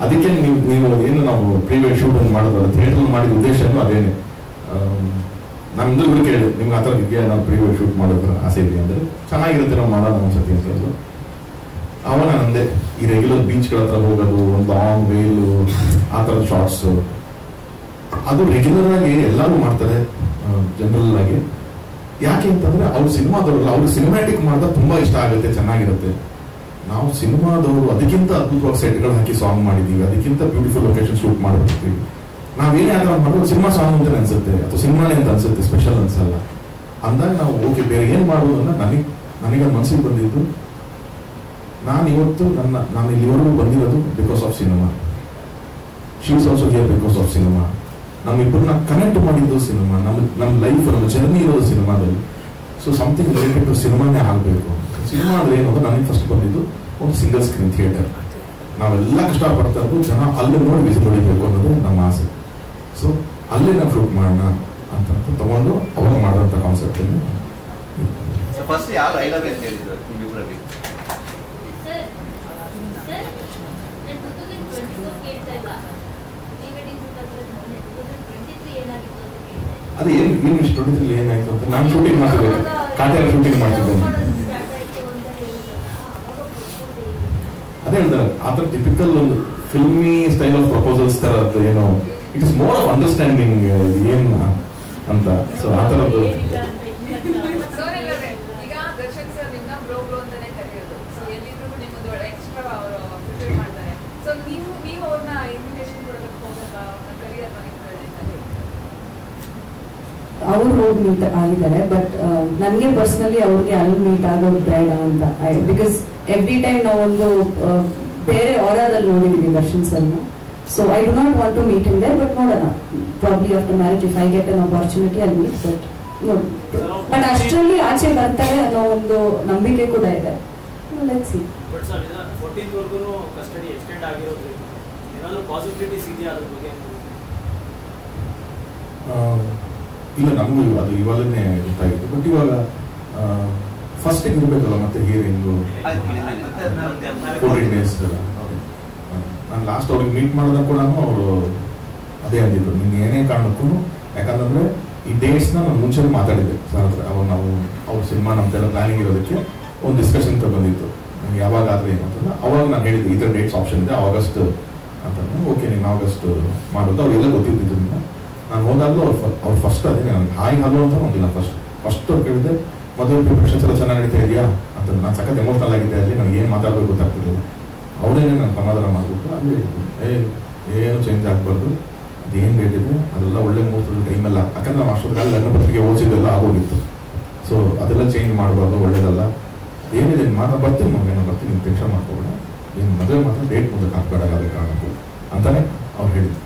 ಅದಕ್ಕೆ ನೀವು ಏನು ನಾವು ಪ್ರೀವಿಯಸ್ ಶೂಟ್ ಮಾಡೋದಲ್ಲ, ಥಿಯೇಟರ್ ಮಾಡಿದ ಉದ್ದೇಶನೂ ಅದೇನೆ. ನಮ್ದು ಕೇಳಿ ನಿಮ್ಗೆ ಆ ಥರ ಇದೆಯಾ, ನಾವು ಪ್ರೀವಿಯಸ್ ಶೂಟ್ ಮಾಡೋದ್ರ ಆಸೆ ಇದೆಯಾ ಅಂದ್ರೆ ಚೆನ್ನಾಗಿರುತ್ತೆ ನಾವು ಮಾಡೋಣ ಅನ್ಸತಿ ಅಂತ ಹೇಳಿದ್ರು. ಅವಾಗ ನಂದೆ ಈ ರೆಗ್ಯುಲರ್ ಬೀಚ್ಗಳ ಹತ್ರ ಹೋಗೋದು, ಒಂದು ಲಾಂಗ್ ವೇಲು, ಆ ಥರದ ಶಾರ್ಟ್ಸ್ ಅದು ರೆಗ್ಯುಲರ್ ಆಗಿ ಎಲ್ಲರೂ ಮಾಡ್ತಾರೆ ಜನರಲ್ ಆಗಿ. ಯಾಕೆ ಅಂತಂದ್ರೆ ಅವ್ರು ಸಿನಿಮಾದವ್ರಲ್ಲ, ಅವ್ರು ಸಿನಿಮ್ಯಾಟಿಕ್ ಮಾಡಿದಾಗ ತುಂಬಾ ಇಷ್ಟ ಆಗುತ್ತೆ, ಚೆನ್ನಾಗಿರುತ್ತೆ. ನಾವು ಸಿನಿಮಾದವರು ಅದಕ್ಕಿಂತ ಅದ್ಭುತವಾಗಿ ಸೆಟ್ಗಳು ಹಾಕಿ ಸಾಂಗ್ ಮಾಡಿದೀವಿ, ಅದಕ್ಕಿಂತ ಬ್ಯೂಟಿಫುಲ್ ಲೊಕೇಶನ್ ಶೂಟ್ ಮಾಡಿರ್ತೀವಿ. ನಾವೇನೇ ಆತರ ಮಾಡೋದು ಸಿನಿಮಾ ಸಾಂಗ್ ಅಂತ ಅನ್ಸುತ್ತೆ, ಅಥವಾ ಸಿನಿಮಾನೇ ಅಂತ ಅನ್ಸುತ್ತೆ, ಸ್ಪೆಷಲ್ ಅನ್ಸಲ್ಲ. ಅಂದಾಗ ನಾವು ಓಕೆ ಬೇರೆ ಏನ್ ಮಾಡೋದು ಅಂತ ನನಗೆ ಮನಸ್ಸಿಗೆ ಬಂದಿದ್ದು, ನಾನು ಇವತ್ತು ನಾನು ಇಲ್ಲಿವರೆಗೂ ಬಂದಿರೋದು because of cinema. She is also here because of cinema. ನಮ್ಮಿಬ್ಬರನ್ನ ಕನೆಕ್ಟ್ ಮಾಡಿದ್ದು ಸಿನಿಮಾ, ನಮ್ಮ ಲೈಫ್, ನಮ್ಮ ಜರ್ನಿ ಇರೋದು ಸಿನಿಮಾದಲ್ಲಿ. ಸೊ ಸಮಥಿಂಗ್ ರಿಲೇಟೆಡ್ ಟು ಸಿನಿಮಾನೇ ಆಗಬೇಕು. ಸಿನಿಮಾ ಅಂದ್ರೆ ಏನು ಅಂತ ನನಗೆ ಫಸ್ಟ್ ಬಂದಿದ್ದು ಒಂದು ಸಿಂಗಲ್ ಸ್ಕ್ರೀನ್ ಥಿಯೇಟರ್. ನಾವೆಲ್ಲ ಕಷ್ಟಪಡ್ತಾ ಇರೋದು ಜನ ಅಲ್ಲಿ ನೋಡಿ ವಿಸಿಟ್ ಹೊಡಿಬೇಕು ಅನ್ನೋದು ನಮ್ಮ ಆಸೆ. ಸೊ ಅಲ್ಲೇ ನಾವು ಶೂಟ್ ಮಾಡೋಣ ಅಂತ ತಗೊಂಡು ಅವಾಗ ಮಾಡೋಂಥ ಕಾನ್ಸೆಪ್ಟ್. ಫಸ್ಟ್ ಯಾರು ಐ ಲವ್ ಅಂತ ಹೇಳಿದ್ರು ನಿಮ್ಮಿಬ್ಬರಲ್ಲಿ? ಅದೇ ಏನು ಸ್ಟುಡಿಯೋದಲ್ಲಿ ಏನಾಯ್ತು ಅಂತ ನಾನು ಶೂಟಿಂಗ್ ಮಾಡ್ತಿದ್ದೆ, ಕಾಟೆಲ್ಲ ಶೂಟಿಂಗ್ ಮಾಡ್ತಿದ್ದೇನೆ. ಅದೇ ಹೇಳ್ತಾರೆ ಆ ಥರ ಟಿಪಿಕಲ್ ಒಂದು ಫಿಲ್ಮಿ ಸ್ಟೈಲ್ ಆಫ್ ಪ್ರಪೋಸಲ್ಸ್ ತರ ಏನೋ, it is more of understanding ಏನ್ ಅಂತ. ಸೊ ಆ ಥರದ್ದು ಅವ್ರು ಹೋಗಿ ಮೀಟ್ ಆಗಿದ್ದಾರೆ. ಬಟ್ ನನಗೆ ಪರ್ಸನಲಿ ಅವ್ರಿಗೆ ಅಲ್ಲಿ ಮೀಟ್ ಆಗೋದು ಬೇಡ ಅಂತ. ಬಿಕಾಸ್ ಎವ್ರಿ ಟೈಮ್ ನಾವೊಂದು ಬೇರೆ ಆರಾದಲ್ಲಿ ನೋಡಿದೀವಿ ವರ್ಷನ್ಸ್ ಅನ್ನು. So I do not want to meet in there. But ನೋಡೋಣ, probably after marriage if I get an opportunity ಅಲ್ಲಿ ಮೀಟ್. ಬಟ್ ಅಷ್ಟರಲ್ಲಿ ಆಚೆ ಬರ್ತಾರೆ ಅನ್ನೋ ಒಂದು ನಂಬಿಕೆ ಕೂಡ ಇದೆ. Let's see. ಬಟ್ ಸರ್ ಇದು 14th ವರೆಗೂ ಕಸ್ಟಡಿ ಎಕ್ಸ್ಟೆಂಡ್ ಆಗಿರೋದ್ರಿಂದ ಏನಾದರೂ ಪಾಸಿಬಿಲಿಟೀಸ್ ಇದೆಯಾ ಅದ್ರ ಬಗ್ಗೆ? ಇಲ್ಲ, ನಮಗೂ ಅದು ಇವಾಗಲೇ ಗೊತ್ತಾಗಿತ್ತು. ಬಟ್ ಇವಾಗ ಫಸ್ಟ್ ಇರ್ಬೇಕಲ್ಲ, ಮತ್ತೆ ಹಿಯರಿಂಗು 14 ಡೇಸ್. ನಾನು ಲಾಸ್ಟ್ ಅವ್ರಿಗೆ ಮೀಟ್ ಮಾಡಿದಾಗ ಕೂಡ ಅವರು ಅದೇ ಅಂದಿದ್ರು, ನಿಮ್ಗೆ ಏನೇ ಕಾರಣಕ್ಕೂ, ಯಾಕಂತಂದ್ರೆ ಈ ಡೇಟ್ಸ್ನ ನಾನು ಮುಂಚೆ ಮಾತಾಡಿದ್ದೆ ಸರ್ ಹತ್ರ. ಅವಾಗ ನಾವು ಅವ್ರ ಸಿನಿಮಾ ನಮ್ದೆಲ್ಲ ಪ್ಲಾನಿಂಗ್ ಇರೋದಕ್ಕೆ ಒಂದು ಡಿಸ್ಕಷನ್ ಬಂದಿತ್ತು, ಯಾವಾಗ ಆದ್ರೆ ಏನು ಅಂತಂದ್ರೆ ಅವಾಗ ನಾನು ಹೇಳಿದ್ದೆ ಈ ಥರ ಡೇಟ್ಸ್ ಆಪ್ಷನ್ ಇದೆ, ಆಗಸ್ಟ್ ಅಂತಂದ್ರೆ ಓಕೆ ನೀನು ಆಗಸ್ಟ್ ಮಾಡೋದು. ಅವ್ರಿಗೆಲ್ಲ ಗೊತ್ತಿದ್ದಿದ್ದರಿಂದ ನಾನು ಹೋದಾಗಲೂ ಅವ್ರು ಫಸ್ಟ್ ಅದೇ ನನಗೆ ಹಾಯ್ ಹಲೋ ಅಂತ ಒಂದಿಲ್ಲ. ಫಸ್ಟ್ ಅವ್ರು ಕೇಳಿದೆ, ಮದುವೆ ಪ್ರಿಪ್ರೇಷನ್ಸ್ ಎಲ್ಲ ಚೆನ್ನಾಗಿ ನಡೀತಾ ಇದೆಯಾ ಅಂತ. ನಾನು ಸಖತ್ ಎಮೋಷನಲ್ ಆಗಿದ್ದೆ ಅಲ್ಲಿ, ನನಗೆ ಏನು ಮಾತಾಡಬೇಕು ಗೊತ್ತಾಗ್ತಿರಲಿಲ್ಲ. ಅವರೇನೆ ನಾನು ಸಮಾಧಾನ ಮಾಡ್ಬಿಟ್ಟು ಅಲ್ಲಿ ಏನು ಚೇಂಜ್ ಆಗಬಾರ್ದು, ಅದೇನು ಡೇಟ್ ಇದೆ ಅದೆಲ್ಲ ಒಳ್ಳೆ ಮುಹೂರ್ತದ ಟೈಮೆಲ್ಲ, ಯಾಕಂದ್ರೆ ನಾವು ಅಷ್ಟೊತ್ತಿಗೆ ಲಗ್ನ ಪತ್ರಿಕೆ ಓದಿಸಿದ್ದೆಲ್ಲ ಆಗೋಗಿತ್ತು. ಸೊ ಅದೆಲ್ಲ ಚೇಂಜ್ ಮಾಡಬಾರ್ದು, ಒಳ್ಳೇದಲ್ಲ. ಏನಿದೆ ಬರ್ತೀನಿ ಮಗೇನೋ ಬರ್ತೀನಿ, ನೀವು ಟೆನ್ಷನ್ ಮಾಡ್ಕೋಬೇಡ, ನೀನು ಮದುವೆ ಮಾತ್ರ ಡೇಟ್ ಮುಂದಕ್ಕೆ ಹಾಕ್ಬೇಡ ಯಾವುದೇ ಕಾರಣಕ್ಕೂ ಅಂತಾನೆ ಅವ್ರು ಹೇಳಿದ್ರು.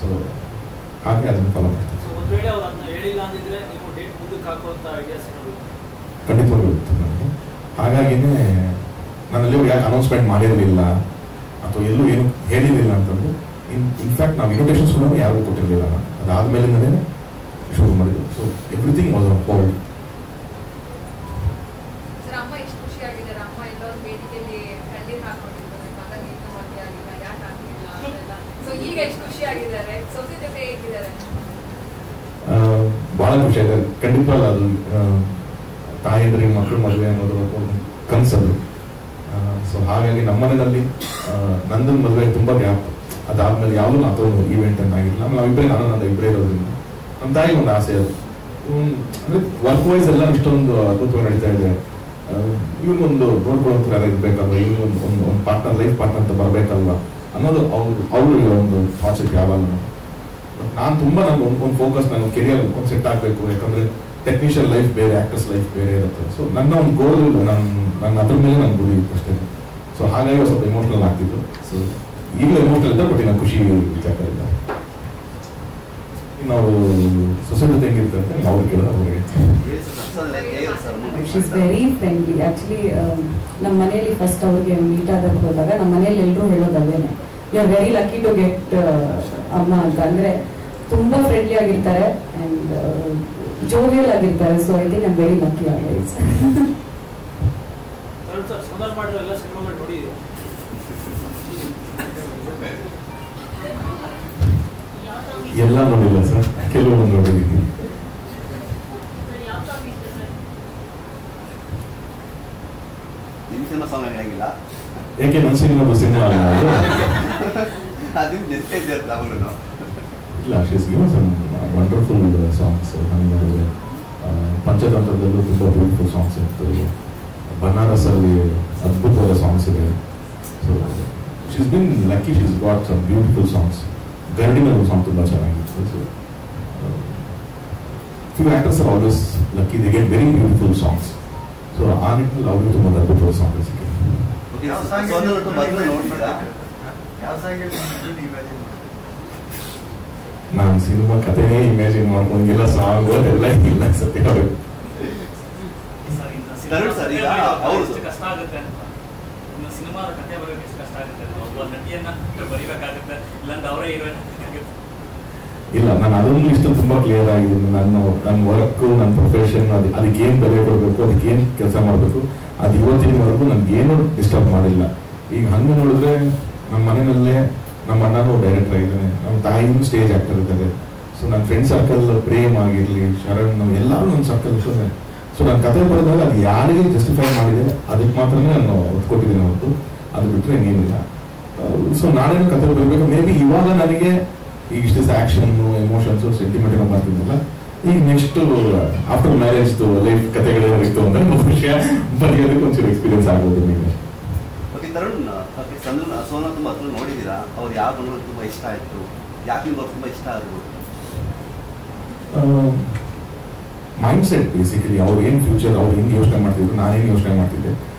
ಸೊ ಹಾಗೆ ಅದನ್ನು ಫಾಲೋ ಮಾಡ್ತಾರೆ. ಖಂಡಿತವಾಗ್ಲೂ ಇತ್ತು ನನಗೆ. ಹಾಗಾಗಿನೇ ನಾನಲ್ಲಿ ಯಾಕೆ ಅನೌನ್ಸ್ಮೆಂಟ್ ಮಾಡಿರಲಿಲ್ಲ ಅಥವಾ ಎಲ್ಲೂ ಏನು ಹೇಳಿರಲಿಲ್ಲ ಅಂತಂದ್ರೆ, ಇನ್ಫ್ಯಾಕ್ಟ್ ನಾವು ಇನ್ವಿಟೇಷನ್ಸ್ ಕೂಡ ಯಾರಿಗೂ ಕೊಟ್ಟಿರಲಿಲ್ಲ. ಅದಾದ್ಮೇಲೆ ಶುರು ಮಾಡಿದ್ರು. So everything was on hold. ಬಹಳ ಖುಷಿ ಆಗಿದೆ ಖಂಡಿತ. ಅದು ತಾಯಂದ್ರಿಗೆ ಮಕ್ಕಳು ಮದುವೆ ಅನ್ನೋದು ಕನಸದು. ಸೊ ಹಾಗಾಗಿ ನಮ್ಮ ಮನೆಯಲ್ಲಿ ನಂದನ ಮದುವೆ ತುಂಬಾ ಗ್ಯಾಪ್. ಅದಾದ್ಮೇಲೆ ಯಾವುದು ಅಥವಾ ಈವೆಂಟ್ ಅಂತ ಆಗಿಲ್ಲ. ನಾವಿಬ್ಬರೇ, ನಾನು ಇಬ್ಬರೇ ಇರೋದ್ರಿಂದ ನಮ್ಮ ತಾಯಿಗೆ ಒಂದು ಆಸೆ ಅದು. ಅಂದ್ರೆ ವರ್ಕ್ ವೈಸ್ ಎಲ್ಲ ಇಷ್ಟೊಂದು ಅದ್ಭುತವಾಗಿ ನಡೀತಾ ಇದೆ. ಇವನಿಗೊಂದು ನೋಡ್ಕೊಳ್ಳೋಂಥ ಯಾರು ಇರ್ಬೇಕಲ್ವ, ಇವನಿಗೊಂದು ಒಂದು ಪಾರ್ಟ್ನರ್, ಲೈಫ್ ಪಾರ್ಟ್ನರ್ ಅಂತ ಬರಬೇಕಲ್ವ ಅನ್ನೋದು ಅವ್ರಿಗೆ ಒಂದು ಥಾಟ್ಸ್ ಇತ್ತು ಯಾವಾಗ. ನಾನು ತುಂಬಾ ಒಂದು ಫೋಕಸ್, ನನ್ನ ಕೆರಿಯರ್ ಒಂದು ಸೆಟ್ ಆಗಬೇಕು. ಯಾಕಂದ್ರೆ ಟೆಕ್ನಿಷಿಯನ್ ಲೈಫ್ ಬೇರೆ, ಆಕ್ಟರ್ಸ್ ಲೈಫ್ ಬೇರೆ ಇರುತ್ತೆ. ಸೊ ನನ್ನ ಒಂದು ಗೋಲ್, ನನ್ನ ಅದ್ರ ಮೇಲೆ ನನ್ನ ಗುರಿ ಇತ್ತು ಅಷ್ಟೇ. ಸೊ ಹಾಗಾಗಿ ಸ್ವಲ್ಪ ಎಮೋಷನಲ್ ಆಗ್ತಿತ್ತು. ಸೊ ಈಗಲೂ ಎಮೋಷನಲ್ ಇದ್ದ, ಬಟ್ ನಾನು ಖುಷಿ ವಿಚಾರ ಇಲ್ಲ. ನಾವು ಸೊಸೈಟಿ ಹೆಂಗಿರ್ತಂತೆ ಅವ್ರು ಕೇಳೋದು ಅವ್ರಿಗೆ. She's very friendly. ಆಕ್ಚುಲಿ ನಮ್ಮ ಮನೆಯಲ್ಲಿ ಫಸ್ಟ್ ಅವ್ರಿಗೆ ಮೀಟ್ ಆದಾಗ ಹೋದಾಗ ನಮ್ಮ ಮನೇಲಿ ಎಲ್ಲರೂ ಹೇಳೋದು ಅದೇನೆ, you are very lucky to get ಅಮ್ಮ ಅಂತ. ಅಂದ್ರೆ ತುಂಬಾ ಫ್ರೆಂಡ್ಲಿ ಆಗಿರ್ತಾರೆ ಅಂಡ್ ಜೋವಿಯಲ್ ಆಗಿರ್ತಾರೆ. So I think I am very lucky always. Sonal ಮಾಡಿರೋ ಎಲ್ಲ ಸಿನಿಮಾಗಳು ನೋಡಿ ಎಲ್ಲ ನೋಡಿಲ್ಲ ಸರ್, ಕೆಲವೊಂದು ನೋಡಿದ್ದೀನಿ. ನಿಮ್ಮ ಸಿನಿಮಾ ಸಾಂಗ್ ಹೇಳಂಗಿಲ್ಲ, ಯಾಕೆ ನನ್ನ ಸಿನಿಮಾ ಅದನ್ನ ನೆನಪಿದ್ದೆ ಅವನು. ಇಲ್ಲ, she's given some wonderful songs. ನನಗೆ ನೋಡಿದ್ರೆ ಪಂಚತಂತ್ರದಲ್ಲೂ ತುಂಬ ಬ್ಯೂಟಿಫುಲ್ ಸಾಂಗ್ಸ್ ಇತ್ತು. ಬನಾರಸಲ್ಲಿ ಅದ್ಭುತವಾದ ಸಾಂಗ್ಸ್ ಇದೆ. So she's been lucky, she's got some beautiful songs. ಗರ್ಡಿನಲ್ಲೂ ಸಾಂಗ್ ತುಂಬ ಚೆನ್ನಾಗಿತ್ತು. So few actors are always lucky, they get very beautiful songs. So ಆ ನಿಟ್ಟಿನಲ್ಲಿ ಅವ್ರಿಗೆ ತುಂಬ ಅದ್ಭುತವಾದ ಸಾಂಗ್ ಸಿಕ್ಕಿದೆ. ನಾನು ಸಿನಿಮಾ ಕಥೆನೇ ಇಮ್ಯಾಜಿನ್ ಮಾಡ್ಕೊಂಡೆಲ್ಲ ಸಾಂಗ್ ಎಲ್ಲ ಇಲ್ಲ ಸತ್ಯ. ಕಷ್ಟ ಆಗುತ್ತೆ ಅಂತ ಸಿನಿಮಾ ಕಥೆ ಬರೋಕೆ ಎಷ್ಟು ಕಷ್ಟ ಆಗುತ್ತೆ, ಒಬ್ಬ ನಟಿಯನ್ನ ಬರಿಬೇಕಾಗುತ್ತೆ, ಇಲ್ಲಾಂದ್ರೆ ಅವರೇ ಹೀರೋಯಿನ್ ಆಗುತ್ತೆ. ಇಲ್ಲ, ನಾನು ಅದೊಂದು ಇಷ್ಟ ತುಂಬಾ ಕ್ಲಿಯರ್ ಆಗಿದ್ದೀನಿ. ನನ್ನ ವರ್ಕ್, ನನ್ನ ಪ್ರೊಫೆಷನ್, ಅದಕ್ಕೆ ಏನ್ ಬೆಲೆ ಕೊಡಬೇಕು, ಅದಕ್ಕೆ ಏನ್ ಕೆಲಸ ಮಾಡಬೇಕು, ಅದು ಇವತ್ತಿನವರೆಗೂ ನನ್ಗೇನು ಡಿಸ್ಟರ್ಬ್ ಮಾಡಿಲ್ಲ. ಈಗ ಹಂಗೆ ನೋಡಿದ್ರೆ ನಮ್ಮ ಮನೆಯಲ್ಲೇ ನಮ್ಮ ಅಣ್ಣನೂ ಡೈರೆಕ್ಟರ್ ಆಗಿದ್ದಾನೆ, ನಮ್ಮ ತಾಯಿನೂ ಸ್ಟೇಜ್ ಆಕ್ಟರ್ ಇದ್ದಾರೆ. ಸೊ ನನ್ನ ಫ್ರೆಂಡ್ ಸರ್ಕಲ್ ಪ್ರೇಮ್ ಆಗಿರ್ಲಿ, ಶರಣ್, ನಾವು ಎಲ್ಲರೂ ನನ್ನ ಸರ್ಕಲ್ ಇರ್ತದೆ. ಸೊ ನಾನು ಕತೆ ಬರೆದಾಗ ಅದು ಯಾರಿಗೆ ಜಸ್ಟಿಫೈ ಮಾಡಿದೆ ಅದಕ್ಕೆ ಮಾತ್ರನೇ ನಾನು ಒತ್ತು ಕೊಟ್ಟಿದ್ದೀನಿ ಹೊರತು ಅದು ಬಿಟ್ಟರೆ ಏನಿಲ್ಲ. ಸೊ ನಾನೇನು ಕತೆ ಬರಬೇಕು, ಮೇ ಬಿ ಇವಾಗ ನನಗೆ ಈಗ ಇಷ್ಟು ಆಕ್ಷನ್, ಎಮೋಷನ್ಸ್, ಸೆಂಟಿಮೆಂಟ್ ಏನೋ ಮಾಡ್ತಿದ್ದಿಲ್ಲ. ಈಗ ನೆಕ್ಸ್ಟ್ ಆಫ್ಟರ್ ಮ್ಯಾರೇಜ್ ಲೈಫ್ ಕತೆಗಳೇನೋ ಇತ್ತು ಅಂದ್ರೆ ವಿಷಯ ಬರೆಯೋದಕ್ಕೆ ಒಂಚೂರು ಎಕ್ಸ್ಪೀರಿಯನ್ಸ್ ಆಗೋದು. ನಿಮಗೆ ತರುಣ್, ಸೋನಾ ತುಂಬಾ ಹತ್ರ ನೋಡಿದ್ದೀರಾ, ಅವ್ರು ಯಾವ ಗುಣಗಳು ತುಂಬಾ ಇಷ್ಟ ಆಯ್ತು, ಯಾಕೆ ನಿಮ್ಗೆ ಅವ್ರು ತುಂಬಾ ಇಷ್ಟ ಆದ್ರು? ಮೈಂಡ್ ಸೆಟ್ ಬೇಸಿಕಲಿ, ಅವ್ರು ಏನು ಫ್ಯೂಚರ್, ಅವ್ರು ಹೆಂಗೆ ಯೋಚನೆ ಮಾಡ್ತಿದ್ರು, ನಾನೇನು ಯೋಚನೆ ಮಾಡ್ತಿದ್ದೆ,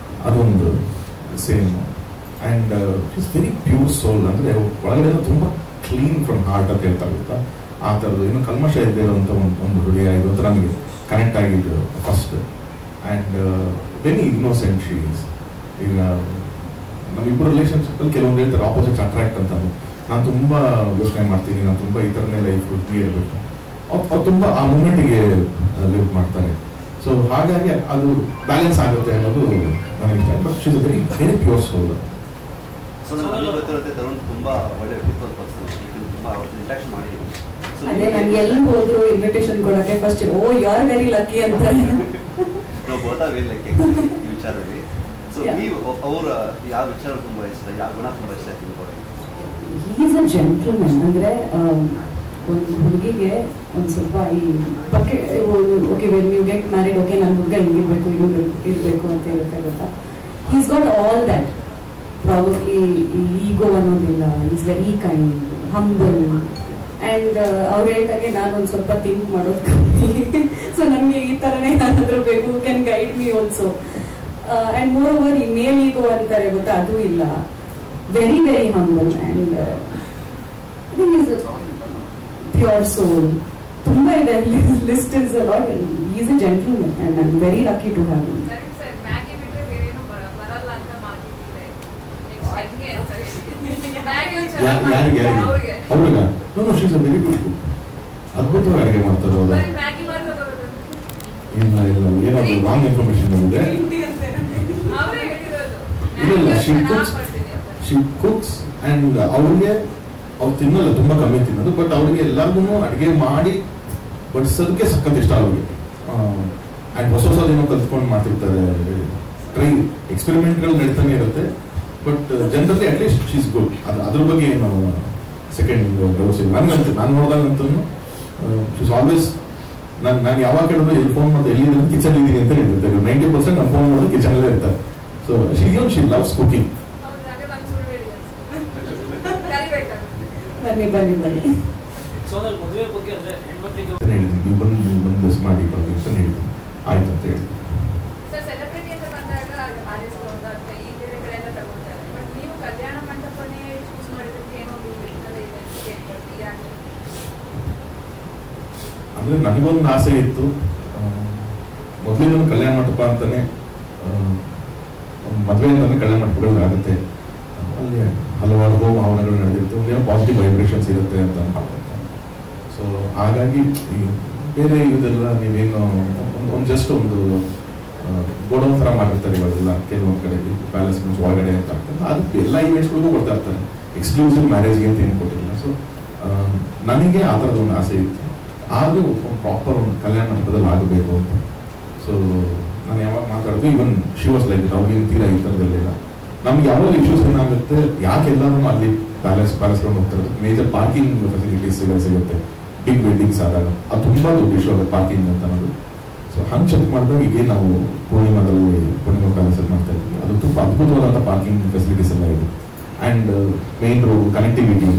ಅದೊಂದು same. And it's very pure soul. ಅಂದರೆ ಒಳಗಡೆ ತುಂಬ ಕ್ಲೀನ್ ಫ್ರಮ್ ಹಾರ್ಟ್ ಅಂತ ಹೇಳ್ತಾ ಗೊತ್ತಾ, ಆ ಥರದ್ದು ಏನು ಕಲ್ಮಶ ಇದ್ದೇ ಇರೋಂಥ ಒಂದು ಹೃದಯ ಇದು ಅಂತ ನನಗೆ ಕನೆಕ್ಟ್ ಆಗಿದ್ದು first. And very innocent she is. ಈಗ ನಮ್ಮಿಬ್ಬರು ರಿಲೇಷನ್ಶಿಪ್ಪಲ್ಲಿ ಕೆಲವೊಂದು ಹೇಳ್ತಾರೆ ಆಪೋಸಿಟ್ ಅಟ್ರಾಕ್ಟ್ ಅಂತ. ನಾನು ತುಂಬ ಯೋಚನೆ ಮಾಡ್ತೀನಿ, ನಾನು ತುಂಬ ಈ ಥರನೇ ಲೈಫ್ ಇರಬೇಕು, ಅವ್ರು ತುಂಬ ಆ ಮೂಮೆಂಟಿಗೆ ಲಿವ್ ಮಾಡ್ತಾರೆ. ಸೊ ಹಾಗಾಗಿ ಅದು ಬ್ಯಾಲೆನ್ಸ್ ಆಗುತ್ತೆ ಅನ್ನೋದು ನನಗೆ ಇಷ್ಟ. But she is very very pure soul. So ನನಗೆ ಗೊತ್ತಿರುತ್ತೆ ತರುಣ್ ತುಂಬಾ ಒಳ್ಳೆ ವ್ಯಕ್ತಿತ್ವ ಪರ್ಸನ್, ತುಂಬಾ ಇಂಟ್ರಾಕ್ಷನ್ ಮಾಡಿದ್ದೀನಿ. ಅದೇ ನನ್ಗೆ ಎಲ್ಲಿ ಹೋದ್ರು ಇನ್ವಿಟೇಷನ್ ಕೊಡಕ್ಕೆ first you are very lucky ಅಂತ ನಾವು ಬೋತಾ ವೆರಿ ಲಕ್ಕಿ ಈ ವಿಚಾರದಲ್ಲಿ. ಸೊ ನೀವು ಅವರ ಯಾವ ವಿಚಾರ ತುಂಬಾ ಇಷ್ಟ, ಯಾವ ಗುಣ ತುಂಬಾ ಇಷ್ಟ ತಿಳ್ಕೊಳ್ಳಿ? He's a gentleman. ಅಂದ್ರೆ ಒಂದು ಹುಡುಗಿಗೆ ಒಂದು ಸ್ವಲ್ಪ ಈ ಬಗ್ಗೆ okay when you get married, okay ನನ್ನ ಹುಡುಗ ಹಿಂಗಿರ್ಬೇಕು, ಇರಬೇಕು ಅಂತ ಇರುತ್ತೆ ಗೊತ್ತಾ. He's got all that. Probably ego ಅನ್ನೋದಿಲ್ಲ. He's very kind, humble. And ಅವ್ರು ಹೇಳ್ದಾಗೆ ನಾನು ಒಂದು ಸ್ವಲ್ಪ ಥಿಂಕ್ ಮಾಡೋದು ಕಮ್ಮಿ. ಸೊ ನನಗೆ ಈ ಥರನೇ ಯಾರಾದರೂ ಬೇಕು, can guide me also. And moreover ಈ ಮೇಲ್ ಈಗೋ ಅಂತಾರೆ ಗೊತ್ತಾ, ಅದು ಇಲ್ಲ. Very very humble and pure soul. ತುಂಬಾ ಇದೆ, list is a lot. Is a gentleman and I am very lucky to have him. ಅವ್ರಿಗೆ ಶೀಸ್ ವೆರಿ ಗುಡ್. ಅದ್ಭುತವಾಗಿ ಅಡುಗೆ ಮಾಡ್ತಾರೆ. ಹೌದಾ? ಇಲ್ಲ ಇಲ್ಲ, ಏನಾದ್ರು ರಾಂಗ್ ಇನ್ಫಾರ್ಮೇಶನ್ ಬಂದಿದೆ. ಇಲ್ಲ, ಶಿ ಕುಕ್ಸ್ ಅಂಡ್ ಅವ್ರಿಗೆ ಅವ್ರು ತಿನ್ನಲ್ಲ, ತುಂಬಾ ಕಮ್ಮಿ ತಿನ್ನೋದು. ಬಟ್ ಅವ್ರಿಗೆ ಎಲ್ಲರಿಗೂ ಅಡುಗೆ ಮಾಡಿ ಬಡಿಸೋದಕ್ಕೆ ಸಖತ್ ಇಷ್ಟ ಅವ್ರಿಗೆ. ಅಂಡ್ ಹೊಸ ಹೊಸದೇನೋ ಕಲ್ತ್ಕೊಂಡು ಮಾಡ್ತಿರ್ತಾರೆ. ಟ್ರೈ ಎಕ್ಸ್ಪೆರಿಮೆಂಟ್ಗಳು ನಡೀತಾನೆ ಇರುತ್ತೆ. But generally at least she's good. ಅದ್ರ ಬಗ್ಗೆ ಏನು ಸೆಕೆಂಡ್ ಡೌಸ್ ಇಲ್ಲ ನನಗಂತೂ. ನಾನು ನೋಡಿದಾಗಂತೂ ಶೀಸ್ ಆಲ್ವೇಸ್ ನಾನು ಯಾವಾಗ ಕೇಳಿದ್ರು ಎಲ್ಲಿ ಫೋನ್ ಮಾಡಿದ್ರೆ ಎಲ್ಲಿದ್ದೀನಿ, ಕಿಚನ್ ಇದ್ದೀನಿ ಅಂತ ಹೇಳಿರ್ತಾರೆ. 90% ನಾನು ಫೋನ್ ಮಾಡೋದು ಕಿಚನಲ್ಲೇ ಇರ್ತಾರೆ. So she loves cooking. ಬನ್ನಿ ಬನ್ನಿ ಬನ್ನಿ. ಸೋನಲ್ ಮದುವೆ ಬಗ್ಗೆ ಅಂದ್ರೆ ಹೆಣ್ಮಕ್ಳಿಗೆ ಹೇಳಿದ್ದೀನಿ, ನೀವು ಬಂದು ಮಿಸ್ ಮಾಡಿ ಬಗ್ಗೆ ಅಂತ ಹೇಳಿದ್ದೀನಿ. ಆಯ್ತು ಅಂತ ಹೇಳಿ. ಅಂದ್ರೆ ನನಗೊಂದು ಆಸೆ ಇತ್ತು, ಮೊದಲಿನ ಕಲ್ಯಾಣ ಮಂಟಪ ಅಂತಾನೆ ಮದುವೆ ಅಂತಾನೆ ಕಲ್ಯಾಣ ಮಂಟಪಗಳು ಆಗುತ್ತೆ. ಅಲ್ಲಿ ಹಲವಾರು ಹೋಮ ಹವನಗಳು ನಡೆದಿರುತ್ತೆ, ಒಂದೇನೋ ಪಾಸಿಟಿವ್ ವೈಬ್ರೇಷನ್ಸ್ ಇರುತ್ತೆ ಅಂತ ಅನ್ಕೊಳ್ತಾರೆ. ಸೊ ಹಾಗಾಗಿ ಬೇರೆ ಇದೆಲ್ಲ ನೀವೇನು ಒಂದು ಜಸ್ಟ್ ಒಂದು ಗೋಡೌನ್ ಥರ ಮಾಡಿರ್ತಾರೆ ಇವಾಗೆಲ್ಲ ಕೆಲವೊಂದು ಕಡೆ ಪ್ಯಾಲೇಸ್ ಒಳಗಡೆ ಅಂತ ಅದಕ್ಕೆ ಎಲ್ಲ ಈವೆಂಟ್ಸ್ಗಳಿಗೂ ಕೊಡ್ತಾ ಇರ್ತಾರೆ. ಎಕ್ಸ್ಕ್ಲೂಸಿವ್ ಮ್ಯಾರೇಜ್ಗೆ ಅಂತ ಏನು ಕೊಟ್ಟಿಲ್ಲ. ಸೊ ನನಗೆ ಆ ಥರದ ಒಂದು ಆಸೆ ಇತ್ತು, ಆದರೂ ಒಂದು ಪ್ರಾಪರ್ ಒಂದು ಕಲ್ಯಾಣ ಮಂಟಪದಲ್ಲಿ ಆಗಬೇಕು ಅಂತ. ಸೊ ನಾನು ಯಾವಾಗ ಮಾತಾಡಿದ್ರು ಇವನ್ ಶಿ ವಾಸ್ ಲೈಕ್ ಅವ್ರಿಗೆ ತೀರಾ ಈ ಥರದಲ್ಲಿಲ್ಲ. ನಮ್ಗೆ ಯಾವಾಗ ಇಶ್ಯೂಸ್ ಏನಾಗುತ್ತೆ, ಯಾಕೆಲ್ಲರೂ ಅಲ್ಲಿ ಪ್ಯಾಲೇಸ್ಕೊಂಡು ಹೋಗ್ತಾರೆ, ಮೇಜರ್ ಪಾರ್ಕಿಂಗ್ ಫೆಸಿಲಿಟೀಸ್ ಸಿಗುತ್ತೆ ಬಿಗ್ ವೆಡ್ಡಿಂಗ್ಸ್ ಆದಾಗ. ಅದು ತುಂಬ ದೊಡ್ಡ ಇಶ್ಯೂ ಆಗುತ್ತೆ ಪಾರ್ಕಿಂಗ್ ಅಂತ ಅನ್ನೋದು. ಸೊ ಹಂಗೆ ಚೆಕ್ ಮಾಡಿದಾಗ ಈಗ ನಾವು ಪೂರ್ಣಿಮಾ ಪ್ಯಾಲೇಸಲ್ಲಿ ಮಾಡ್ತಾ ಇದ್ವಿ, ಅದು ತುಂಬ ಅದ್ಭುತವಾದಂಥ ಪಾರ್ಕಿಂಗ್ ಫೆಸಿಲಿಟೀಸ್ ಎಲ್ಲ ಇದೆ. ಆ್ಯಂಡ್ ಮೇನ್ ರೋಡ್ ಕನೆಕ್ಟಿವಿಟಿ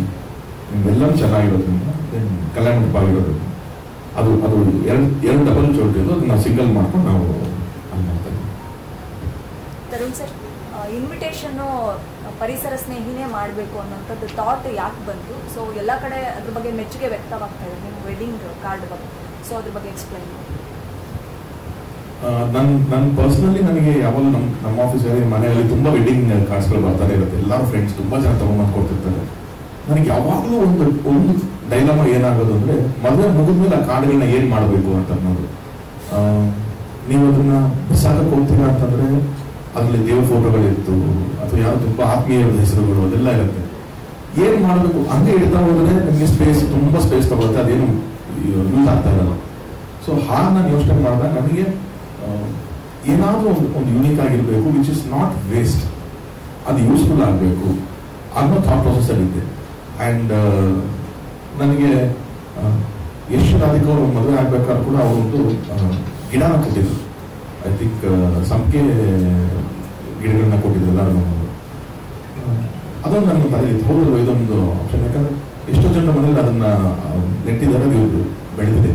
ನಿಮ್ಗೆಲ್ಲರೂ ಚೆನ್ನಾಗಿರೋದ್ರಿಂದ ದೆನ್ ಕಲ್ಯಾಣ ಮಂಟಪ ಆಗಿರೋದ್ರಿಂದ ಅದು ಎರಡು ಡಬಲ್ ಚೌಲ್ಟಿ ಅದು ನಾವು ಸಿಂಗಲ್ ಮಾಡ್ಕೊಂಡು ನಾವು ಅಲ್ಲಿ ಮಾಡ್ತಾ ಇದ್ವಿ. ತರುಣ್ ಸರ್, ಇನ್ವಿಟೇಷನ್ನು ಪರಿಸರ ಸ್ನೇಹಿನೇ ಮಾಡಬೇಕು ಅನ್ನೋಂಥದ್ದು ಥಾಟ್ ಯಾಕೆ ಬಂತು? ಸೊ ಎಲ್ಲ ಕಡೆ ಅದ್ರ ಬಗ್ಗೆ ಮೆಚ್ಚುಗೆ ವ್ಯಕ್ತವಾಗ್ತಾ ಇದೆ ನಿಮ್ಮ ವೆಡ್ಡಿಂಗ್ ಕಾರ್ಡ್ ಬಗ್ಗೆ. ಸೊ ಅದ್ರ ಬಗ್ಗೆ ಎಕ್ಸ್ಪ್ಲೈನ್ ಮಾಡಿ. ನನ್ನ ಪರ್ಸನಲಿ ನನಗೆ ಯಾವಾಗ ನಮ್ಮ ಆಫೀಸಲ್ಲಿ ಮನೆಯಲ್ಲಿ ತುಂಬ ವೆಡ್ಡಿಂಗ್ ಕಾರ್ಡ್ಸ್ಗಳು ಬರ್ತಾನೆ ಇರುತ್ತೆ. ಎಲ್ಲರೂ ಫ್ರೆಂಡ್ಸ್ ತುಂಬ ಜನ ತಗೊಂಡು ಕೊಡ್ತಿರ್ತಾರೆ. ನನಗೆ ಯಾವಾಗಲೂ ಒಂದು ಡೈಲಾಮ ಏನಾಗೋದು ಅಂದರೆ, ಮದುವೆ ಮುಗಿದ್ಮೇಲೆ ಆ ಕಾರ್ಡ್ಗಳನ್ನ ಏನು ಮಾಡಬೇಕು ಅಂತ ಅನ್ನೋದು. ನೀವು ಅದನ್ನ ಬಿಸಾಕಕ್ಕೆ ಹೋಗ್ತೀರಾ ಅಂತಂದರೆ ಅದರಲ್ಲಿ ದೇವ್ರ ಫೋಟೋಗಳಿತ್ತು ಅಥವಾ ಯಾರು ತುಂಬ ಆತ್ಮೀಯ ಹೆಸರುಗಳು ಅದೆಲ್ಲ ಇರುತ್ತೆ. ಏನು ಮಾಡಬೇಕು ಹಂಗೆ ಇಡ್ತಾ ಹೋದರೆ ನಿಮಗೆ ತುಂಬ ಸ್ಪೇಸ್ ತಗೊಳುತ್ತೆ, ಅದೇನು ಯೂಸ್ ಆಗ್ತಾ ಇರಲ್ಲ. ಸೊ ಹಾಗೆ ನಾನು ಯೋಚನೆ ಮಾಡಿದಾಗ ನನಗೆ ಏನಾದರೂ ಒಂದು ಯೂನಿಕ್ ಆಗಿರಬೇಕು, ವಿಚ್ ಇಸ್ ನಾಟ್ ವೇಸ್ಟ್, ಅದು ಯೂಸ್ಫುಲ್ ಆಗಬೇಕು ಅನ್ನೋ ಥಾಟ್ ಪ್ರೊಸೆಸರ್ ಇದೆ. ಆ್ಯಂಡ್ ನನಗೆ ಎಷ್ಟು ರಾಧಿಕ ಅವರು ಮದುವೆ ಆಗ್ಬೇಕಾದ್ರೂ ಕೂಡ ಅವರೊಂದು ಗಿಡನ ಕೊಟ್ಟಿದ್ರು. ಐ ಥಿಂಕ್ ಸಂಖ್ಯೆ ಗಿಡಗಳನ್ನ ಕೊಟ್ಟಿದ್ರು ಎಲ್ಲರೂ. ಅದೊಂದು ನನ್ನ ತಲೆಯಲ್ಲಿ ಹೋದ್ರು ಇದೊಂದು ಆಪ್ಷನ್. ಯಾಕಂದರೆ ಎಷ್ಟೋ ಜನ ಮನೇಲಿ ಅದನ್ನ ನೆಟ್ಟಿದ್ದಾರೆ, ಅದು ಬೆಳೆದಿದೆ.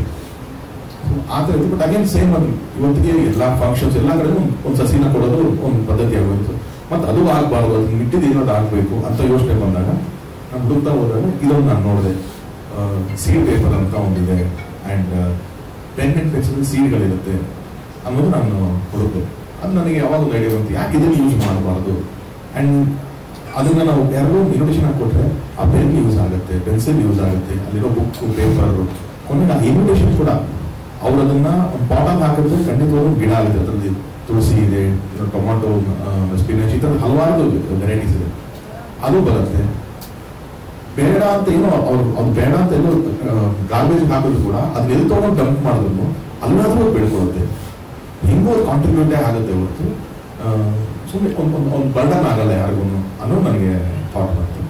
ಆ ಥರ ಇತ್ತು. ಬಟ್ ಅಗೇನ್ ಸೇಮ್ ಅದು ಇವತ್ತಿಗೆ ಎಲ್ಲ ಫಂಕ್ಷನ್ಸ್ ಎಲ್ಲ ಕಡೆ ಒಂದು ಸಸಿನ ಕೊಡೋದು ಒಂದು ಪದ್ಧತಿ ಆಗೋಯ್ತು. ಮತ್ತು ಅದು ಆಗಬಾರ್ದು, ಅದನ್ನ ಇಟ್ಟಿದ್ದು ಏನಾದ್ರು ಆಗಬೇಕು ಅಂತ ಯೋಚನೆ ಬಂದಾಗ ನಾನು ಹುಡುಕ್ತಾ ಹೋದಾಗ ಇದೊಂದು ನಾನು ನೋಡಿದೆ. ಸೀಡ್ ಪೇಪರ್ ಅಂತ ಒಂದಿದೆ, ಆ್ಯಂಡ್ ಪೆನ್ ಆ್ಯಂಡ್ ಪೆನ್ಸಿಲ್ ಸೀಡ್ಗಳಿರುತ್ತೆ ಅನ್ನೋದು ನಾನು ಹುಡುಕ್ತೆ. ಅದು ನನಗೆ ಯಾವಾಗ ಒಂದು ಐಡಿಯಾ ಬಂತು, ಯಾಕೆ ಇದನ್ನು ಯೂಸ್ ಮಾಡಬಾರ್ದು. ಆ್ಯಂಡ್ ಅದನ್ನು ನಾವು ಯಾರಿಗೂ ಇನ್ವಿಟೇಷನ್ ಹಾಕಿಕೊಟ್ರೆ ಆ ಪೆನ್ ಯೂಸ್ ಆಗುತ್ತೆ, ಪೆನ್ಸಿಲ್ ಯೂಸ್ ಆಗುತ್ತೆ, ಅಲ್ಲಿರೋ ಬುಕ್ಕು ಪೇಪರು. ಕೊನೆಗೆ ಆ ಇನ್ವಿಟೇಷನ್ ಕೂಡ ಅವ್ರು ಅದನ್ನ ಒಂದು ಪಾಟಲ್ಲಿ ಹಾಕಿದ್ರೆ ಖಂಡಿತವಾಗೂ ಗಿಡ ಆಗುತ್ತೆ. ಅದರಲ್ಲಿ ತುಳಸಿ ಇದೆ, ಟೊಮಾಟೊ, ಸ್ಪಿನಾಚ್, ಈ ಥರ ಹಲವಾರು ವೆರೈಟೀಸ್ ಇದೆ. ಅದು ಬರುತ್ತೆ. ಬೇಡ ಅಂತ ಏನೋ ಅವ್ರು ಬೇಡ ಅಂತ ಎಲ್ಲೋ ಗಾರ್ಬೇಜ್ ಹಾಕಿದ್ರು ಕೂಡ ಅದನ್ನ ಎಲ್ಲಿ ತೊಗೊಂಡು ಡಂಪ್ ಮಾಡಿದ್ರು ಅಲ್ಲಾದ್ರೂ ಬೆಳ್ಕೊಳುತ್ತೆ. ಹೆಂಗೂ ಅದು ಕಾಂಟ್ರಿಬ್ಯೂಟೇ ಆಗುತ್ತೆ ಹೊರತು ಸುಮ್ಮನೆ ಒಂದು ಬರ್ಡನ್ ಆಗಲ್ಲ ಯಾರಿಗೂ ಅನ್ನೋದು ನನಗೆ ಥಾಟ್ ಬಂತು.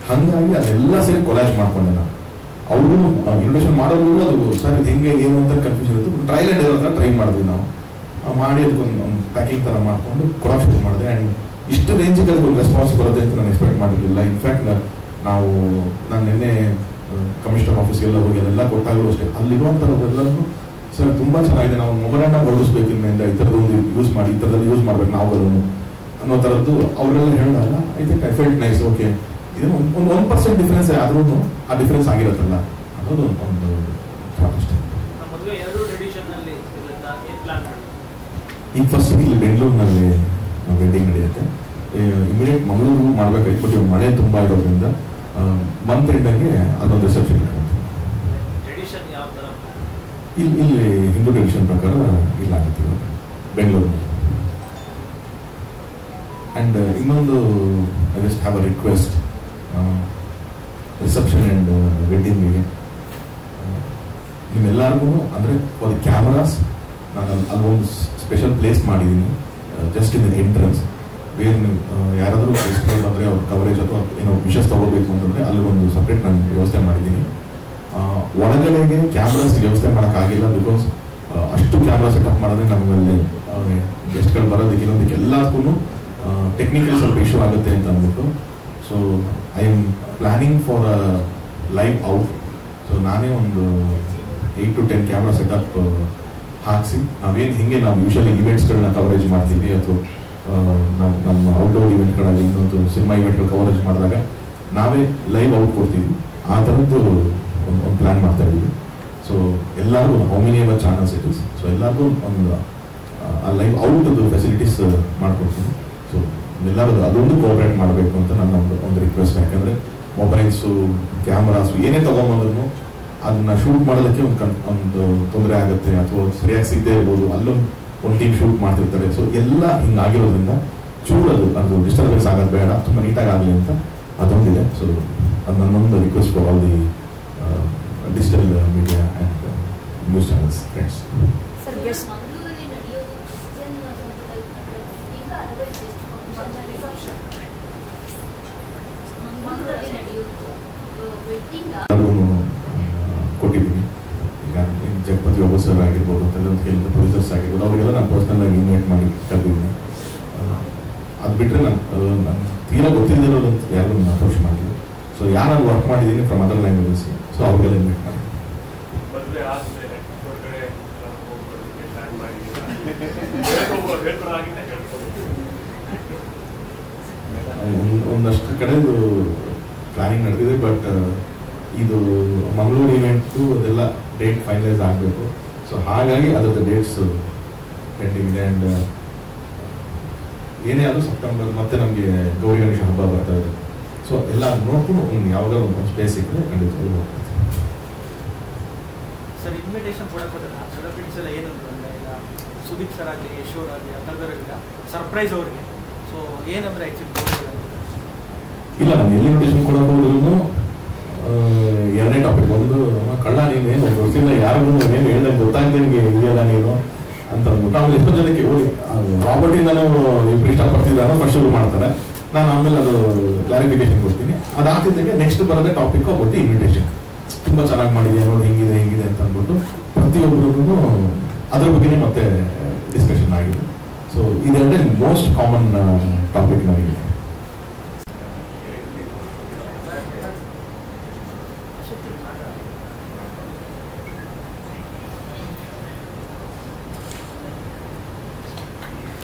ಹಾಗಾಗಿ ಅದೆಲ್ಲ ಸೇರಿ ಕೊಲಾಜ್ ಮಾಡ್ಕೊಂಡೆ ನಾನು. ಅವರು ಇನ್ವಿಟೇಷನ್ ಮಾಡೋರು ಅದು ಸರ್ ಇದು ಹೆಂಗೆ ಏನು ಅಂತ ಕನ್ಫ್ಯೂಷನ್ ಇತ್ತು. ಟ್ರೈಲ್ ಆ್ಯಂಡ್ ಎರರ್ ಥರ ಟ್ರೈ ಮಾಡಿದ್ವಿ ನಾವು. ಮಾಡಿ ಅದಕ್ಕೊಂದು ಪ್ಯಾಕಿಂಗ್ ಥರ ಮಾಡಿಕೊಂಡು ಕೊಡೋಕೆ ಶುರು ಮಾಡಿದೆ. ಆ್ಯಂಡ್ ಇಷ್ಟು ರೇಂಜಿಗೆ ಅದಕ್ಕೆ ಒಂದು ರೆಸ್ಪಾನ್ಸ್ ಬರುತ್ತೆ ಅಂತ ನಾನು ಎಕ್ಸ್ಪೆಕ್ಟ್ ಮಾಡಿರಲಿಲ್ಲ. ಇನ್ಫ್ಯಾಕ್ಟ್ ನಾನು ನಿನ್ನೆ ಕಮಿಷನರ್ ಆಫೀಸ್ಗೆಲ್ಲ ಹೋಗಿ ಅದೆಲ್ಲ ಕೊಟ್ಟಾಗಲೂ ಅಷ್ಟೇ ಅಲ್ಲಿರುವಂಥದ್ದೆಲ್ಲರೂ ಸರ್ ತುಂಬ ಚೆನ್ನಾಗಿದೆ, ನಾವು ಮೊಬೈಲನ್ನ ಹೊರಡಿಸ್ಬೇಕು, ಇನ್ನಿಂದ ಈ ಥರದೊಂದು ಯೂಸ್ ಮಾಡಿ, ಈ ಥರದಲ್ಲಿ ಯೂಸ್ ಮಾಡ್ಬೇಕು ನಾವುಗಳನ್ನು ಅನ್ನೋ ಥರದ್ದು ಅವರೆಲ್ಲ ಹೇಳಿದಾಗ I think I felt nice. Okay, ಇದು ಒಂದು 1% ಡಿಫ್ರೆನ್ಸ್ ಆದ್ರೂ ಆ ಡಿಫ್ರೆನ್ಸ್ ಆಗಿರುತ್ತಲ್ಲ ಅನ್ನೋದು ಒಂದು ಥಾಟ್ ಅಷ್ಟೇ. ಈಗ ಫಸ್ಟ್ ಇಲ್ಲಿ ಬೆಂಗಳೂರಿನಲ್ಲಿ ವೆಡ್ಡಿಂಗ್ ನಡೆಯುತ್ತೆ. ಇಮಿಡಿಯೇಟ್ ಮಂಗಳೂರು ಮಾಡಬೇಕಾಯ್ತು, ಬಟ್ ಮಳೆ ತುಂಬ ಇರೋದ್ರಿಂದ ಮಂತ್ ಎಂಡಂಗೆ ಅದೊಂದು ರಿಸೆಪ್ಷನ್ ಇಟ್ಕೊಂತೀವಿ. ಇಲ್ಲಿ ಹಿಂದೂ ಟ್ರೆಡಿಷನ್ ಪ್ರಕಾರ ಇಲ್ಲಾಗುತ್ತೆ ಬೆಂಗಳೂರಿನಲ್ಲಿ. ಆ್ಯಂಡ್ ಇನ್ನೊಂದು I just have a request, reception and ವೆಡ್ಡಿಂಗಿಗೆ ನಿಮ್ಮೆಲ್ಲರಿಗೂ ಅಂದರೆ ಫಾರ್ ದಿ ಕ್ಯಾಮರಾಸ್ ನಾನು ಅಲ್ಲೊಂದು ಸ್ಪೆಷಲ್ ಪ್ಲೇಸ್ ಮಾಡಿದ್ದೀನಿ, ಜಸ್ಟ್ ಇನ್ ದ ಎಂಟ್ರೆನ್ಸ್. ಬೇರೆ ನೀವು ಯಾರಾದರೂ ಗೆಸ್ಟ್ಗಳು ಬಂದರೆ ಅವ್ರ ಕವರೇಜ್ ಅಥವಾ ಏನೋ ವಿಷಸ್ ತಗೋಬೇಕು ಅಂತಂದರೆ ಅಲ್ಲಿ ಒಂದು ಸಪ್ರೇಟ್ ನಾನು ವ್ಯವಸ್ಥೆ ಮಾಡಿದ್ದೀನಿ. ಒಳಗಡೆಗೆ ಕ್ಯಾಮ್ರಾಸ್ ವ್ಯವಸ್ಥೆ ಮಾಡೋಕ್ಕಾಗಿಲ್ಲ, ಬಿಕಾಸ್ ಅಷ್ಟು ಕ್ಯಾಮ್ರಾ ಸೆಟಪ್ ಮಾಡಿದ್ರೆ ನಮ್ಮಲ್ಲಿ ಗೆಸ್ಟ್ಗಳು ಬರೋದಕ್ಕೆ ಇನ್ನೊಂದಕ್ಕೆ ಎಲ್ಲದಕ್ಕೂ ಟೆಕ್ನಿಕಲ್ ಸ್ವಲ್ಪ ಇಶ್ಯೂ ಆಗುತ್ತೆ ಅಂತ ಅಂದ್ಬಿಟ್ಟು. So I am planning for a live out. So ನಾನೇ ಒಂದು 8 to 10 ಕ್ಯಾಮ್ರಾ ಸೆಟಪ್ ಹಾಕಿಸಿ ನಾವೇನು ಹಿಂಗೆ ನಾವು ಯೂಶಲಿ ಇವೆಂಟ್ಸ್ಗಳನ್ನ ಕವರೇಜ್ ಮಾಡ್ತೀವಿ ಅಥವಾ ನಾವು ನಮ್ಮ ಔಟ್ಡೋರ್ ಇವೆಂಟ್ಗಳಲ್ಲಿ ಇನ್ನೊಂದು ಸಿನಿಮಾ ಇವೆಂಟ್ಗಳು ಕವರೇಜ್ ಮಾಡಿದಾಗ ನಾವೇ ಲೈವ್ ಔಟ್ ಕೊಡ್ತೀವಿ. ಆ ಥರದ್ದು ಒಂದು ಪ್ಲ್ಯಾನ್ ಮಾಡ್ತಾ ಇದ್ದೀವಿ. ಸೊ ಎಲ್ಲರಿಗೂ how many our channels it is, so ಎಲ್ಲರಿಗೂ ಒಂದು ಆ ಲೈವ್ ಔಟ್ದು ಫೆಸಿಲಿಟೀಸ್ ಮಾಡ್ಕೊಡ್ತೀನಿ. ಸೊ ಎಲ್ಲರೂ ಅದೊಂದು ಕೋಆಪರೇಟ್ ಮಾಡಬೇಕು ಅಂತ ನನ್ನ ಒಂದು ರಿಕ್ವೆಸ್ಟ್. ಯಾಕಂದರೆ ಮೊಬೈಲ್ಸು, ಕ್ಯಾಮ್ರಾಸು ಏನೇ ತೊಗೊಂಬಂದ್ರೂ ಅದನ್ನ ಶೂಟ್ ಮಾಡೋದಕ್ಕೆ ಒಂದು ತೊಂದರೆ ಆಗುತ್ತೆ, ಅಥವಾ ಸರಿಯಾಗಿ ಸಿಗದೆ ಇರ್ಬೋದು, ಒಂದು ಟೀಮ್ ಶೂಟ್ ಮಾಡ್ತಿರ್ತಾರೆ. ಸೊ ಎಲ್ಲ ಹಿಂಗಾಗಿರೋದ್ರಿಂದ ಚೂರದು ಅದು ಡಿಸ್ಟರ್ಬೆನ್ಸ್ ಆಗೋದು ಬೇಡ, ತುಂಬ ನೀಟಾಗಿ ಆಗಲಿ ಅಂತ ಅದೊಂದಿದೆ. ಸೊ ಅದು ನನ್ನೊಂದು request for all the digital media and news channels friends. ಕೊಟ್ಟಿದ್ದೀನಿ. ಈಗ ಜಗಪತಿ ಬಾಬು ಸರ್ ಆಗಿರ್ಬೋದು, ಕೆಲವು ಪ್ರೊಡ್ಯೂಸರ್ಸ್ ಆಗಿರ್ಬೋದು, ಅವರಿಗೆಲ್ಲ ನಾನು ಪರ್ಸನಲ್ ಆಗಿ ಇನ್ವೈಟ್ ಮಾಡಿ ಕರೆದಿದ್ದೀನಿ. ಅದು ಬಿಟ್ಟರೆ ನಾನು ತೀರಾ ಗೊತ್ತಿಲ್ಲದಿರೋದಂತ ಯಾರು ನಾನು ಅಪ್ರೋಚ್ ಮಾಡಿದ್ದೀನಿ. ಸೊ ಯಾರು ವರ್ಕ್ ಮಾಡಿದ್ದೀನಿ ಫ್ರಮ್ ಅದರ್ ಲ್ಯಾಂಗ್ವೇಜಸ್, ಸೊ ಅವ್ರಿಗೆಲ್ಲ ಇನ್ವೈಟ್ ಮಾಡಿ. ಒಂದಷ್ಟು ಕಡೆದು ಪ್ಲಾನಿಂಗ್ ನಡೆದಿದೆ, ಬಟ್ ಇದು ಮಂಗಳೂರು ಇವೆಂಟು ಅದೆಲ್ಲ ಡೇಟ್ ಫೈನಲೈಸ್ ಆಗಬೇಕು. ಸೊ ಹಾಗಾಗಿ ಅದರದ್ದು ಡೇಟ್ಸ್ ಪೆಂಡಿಂಗ್ ಇದೆ. ಆ್ಯಂಡ್ ಏನೇ ಆದರೂ ಸೆಪ್ಟೆಂಬರ್ ಮತ್ತೆ ನಮಗೆ ಗೌರಿ ಗಣೇಶ ಹಬ್ಬ ಬರ್ತಾ ಇದೆ. ಸೊ ಎಲ್ಲ ನೋಡ್ಕೊಂಡು ಯಾವಾಗಾದ್ರೂ ಒಂದು ಸ್ಪೇಸ್ ಸಿಕ್ಕರೆ ಖಂಡಿತ ಹೋಗ್ತೀವಿ. ಸರ್, ಇನ್ವಿಟೇಷನ್ ಕೊಡೋಕೆ ಸೆಲೆಬ್ರಿಟೀಸ್ ಎಲ್ಲ ಏನಂದ್ರು ಅಂದರೆ, ಈಗ ಸುದೀಪ್ ಸರ್ ಆಗಲಿ, ಯಶೋರ್ ಆಗಲಿ, ಅಂಥದ್ದವರೆಲ್ಲ ಸರ್ಪ್ರೈಸ್ ಅವ್ರಿಗೆ. ಸೊ ಏನಂದ್ರೆ ಆ್ಯಕ್ಚುಲಿ ಇಲ್ಲ, ನಾನು ಎಲ್ಲಿ ಇನ್ವಿಟೇಷನ್ ಕೊಡೋಕೆ ಹೋದ್ರೂ ಎರಡನೇ ಟಾಪಿಕ್. ಒಂದು, ಕಳ್ಳ ನೀನೇನು ಗೊತ್ತಿಲ್ಲ, ಯಾರಿಗೂ ಏನು ಹೇಳಿದಾಗ ಗೊತ್ತಾಗ್ತದೆ ನಿಮಗೆ ಇದೆಯಲ್ಲ ನೀನು ಅಂತ ಅಂದ್ಬಿಟ್ಟು ಆಮೇಲೆ ಎಷ್ಟೋ ಜನಕ್ಕೆ ಹೋಗಿ ರಾಬರ್ಟಿಂದನೂ ಇಬ್ಬರು ಇಷ್ಟಪಡ್ತಿದ್ದಾರೋ ಫಸ್ಟ್ ಶುರು ಮಾಡ್ತಾರೆ. ನಾನು ಆಮೇಲೆ ಅದು ಕ್ಲಾರಿಫಿಕೇಶನ್ ಕೊಡ್ತೀನಿ. ಅದಾಗ್ತಿದ್ದಂಗೆ ನೆಕ್ಸ್ಟ್ ಬರೋದೇ ಟಾಪಿಕ್ ಅಬೌಟ್ ಇನ್ವಿಟೇಷನ್. ತುಂಬ ಚೆನ್ನಾಗಿ ಮಾಡಿದೆ ನೋಡಿ, ಹೆಂಗಿದೆ ಅಂತ ಅಂದ್ಬಿಟ್ಟು ಪ್ರತಿಯೊಬ್ಬರಿಗೂ ಅದ್ರ ಬಗ್ಗೆನೇ ಮತ್ತೆ ಡಿಸ್ಕಷನ್ ಆಗಿದೆ. ಸೊ ಇದೆರಡೇ ಮೋಸ್ಟ್ ಕಾಮನ್ ಟಾಪಿಕ್ ನನಗೆ.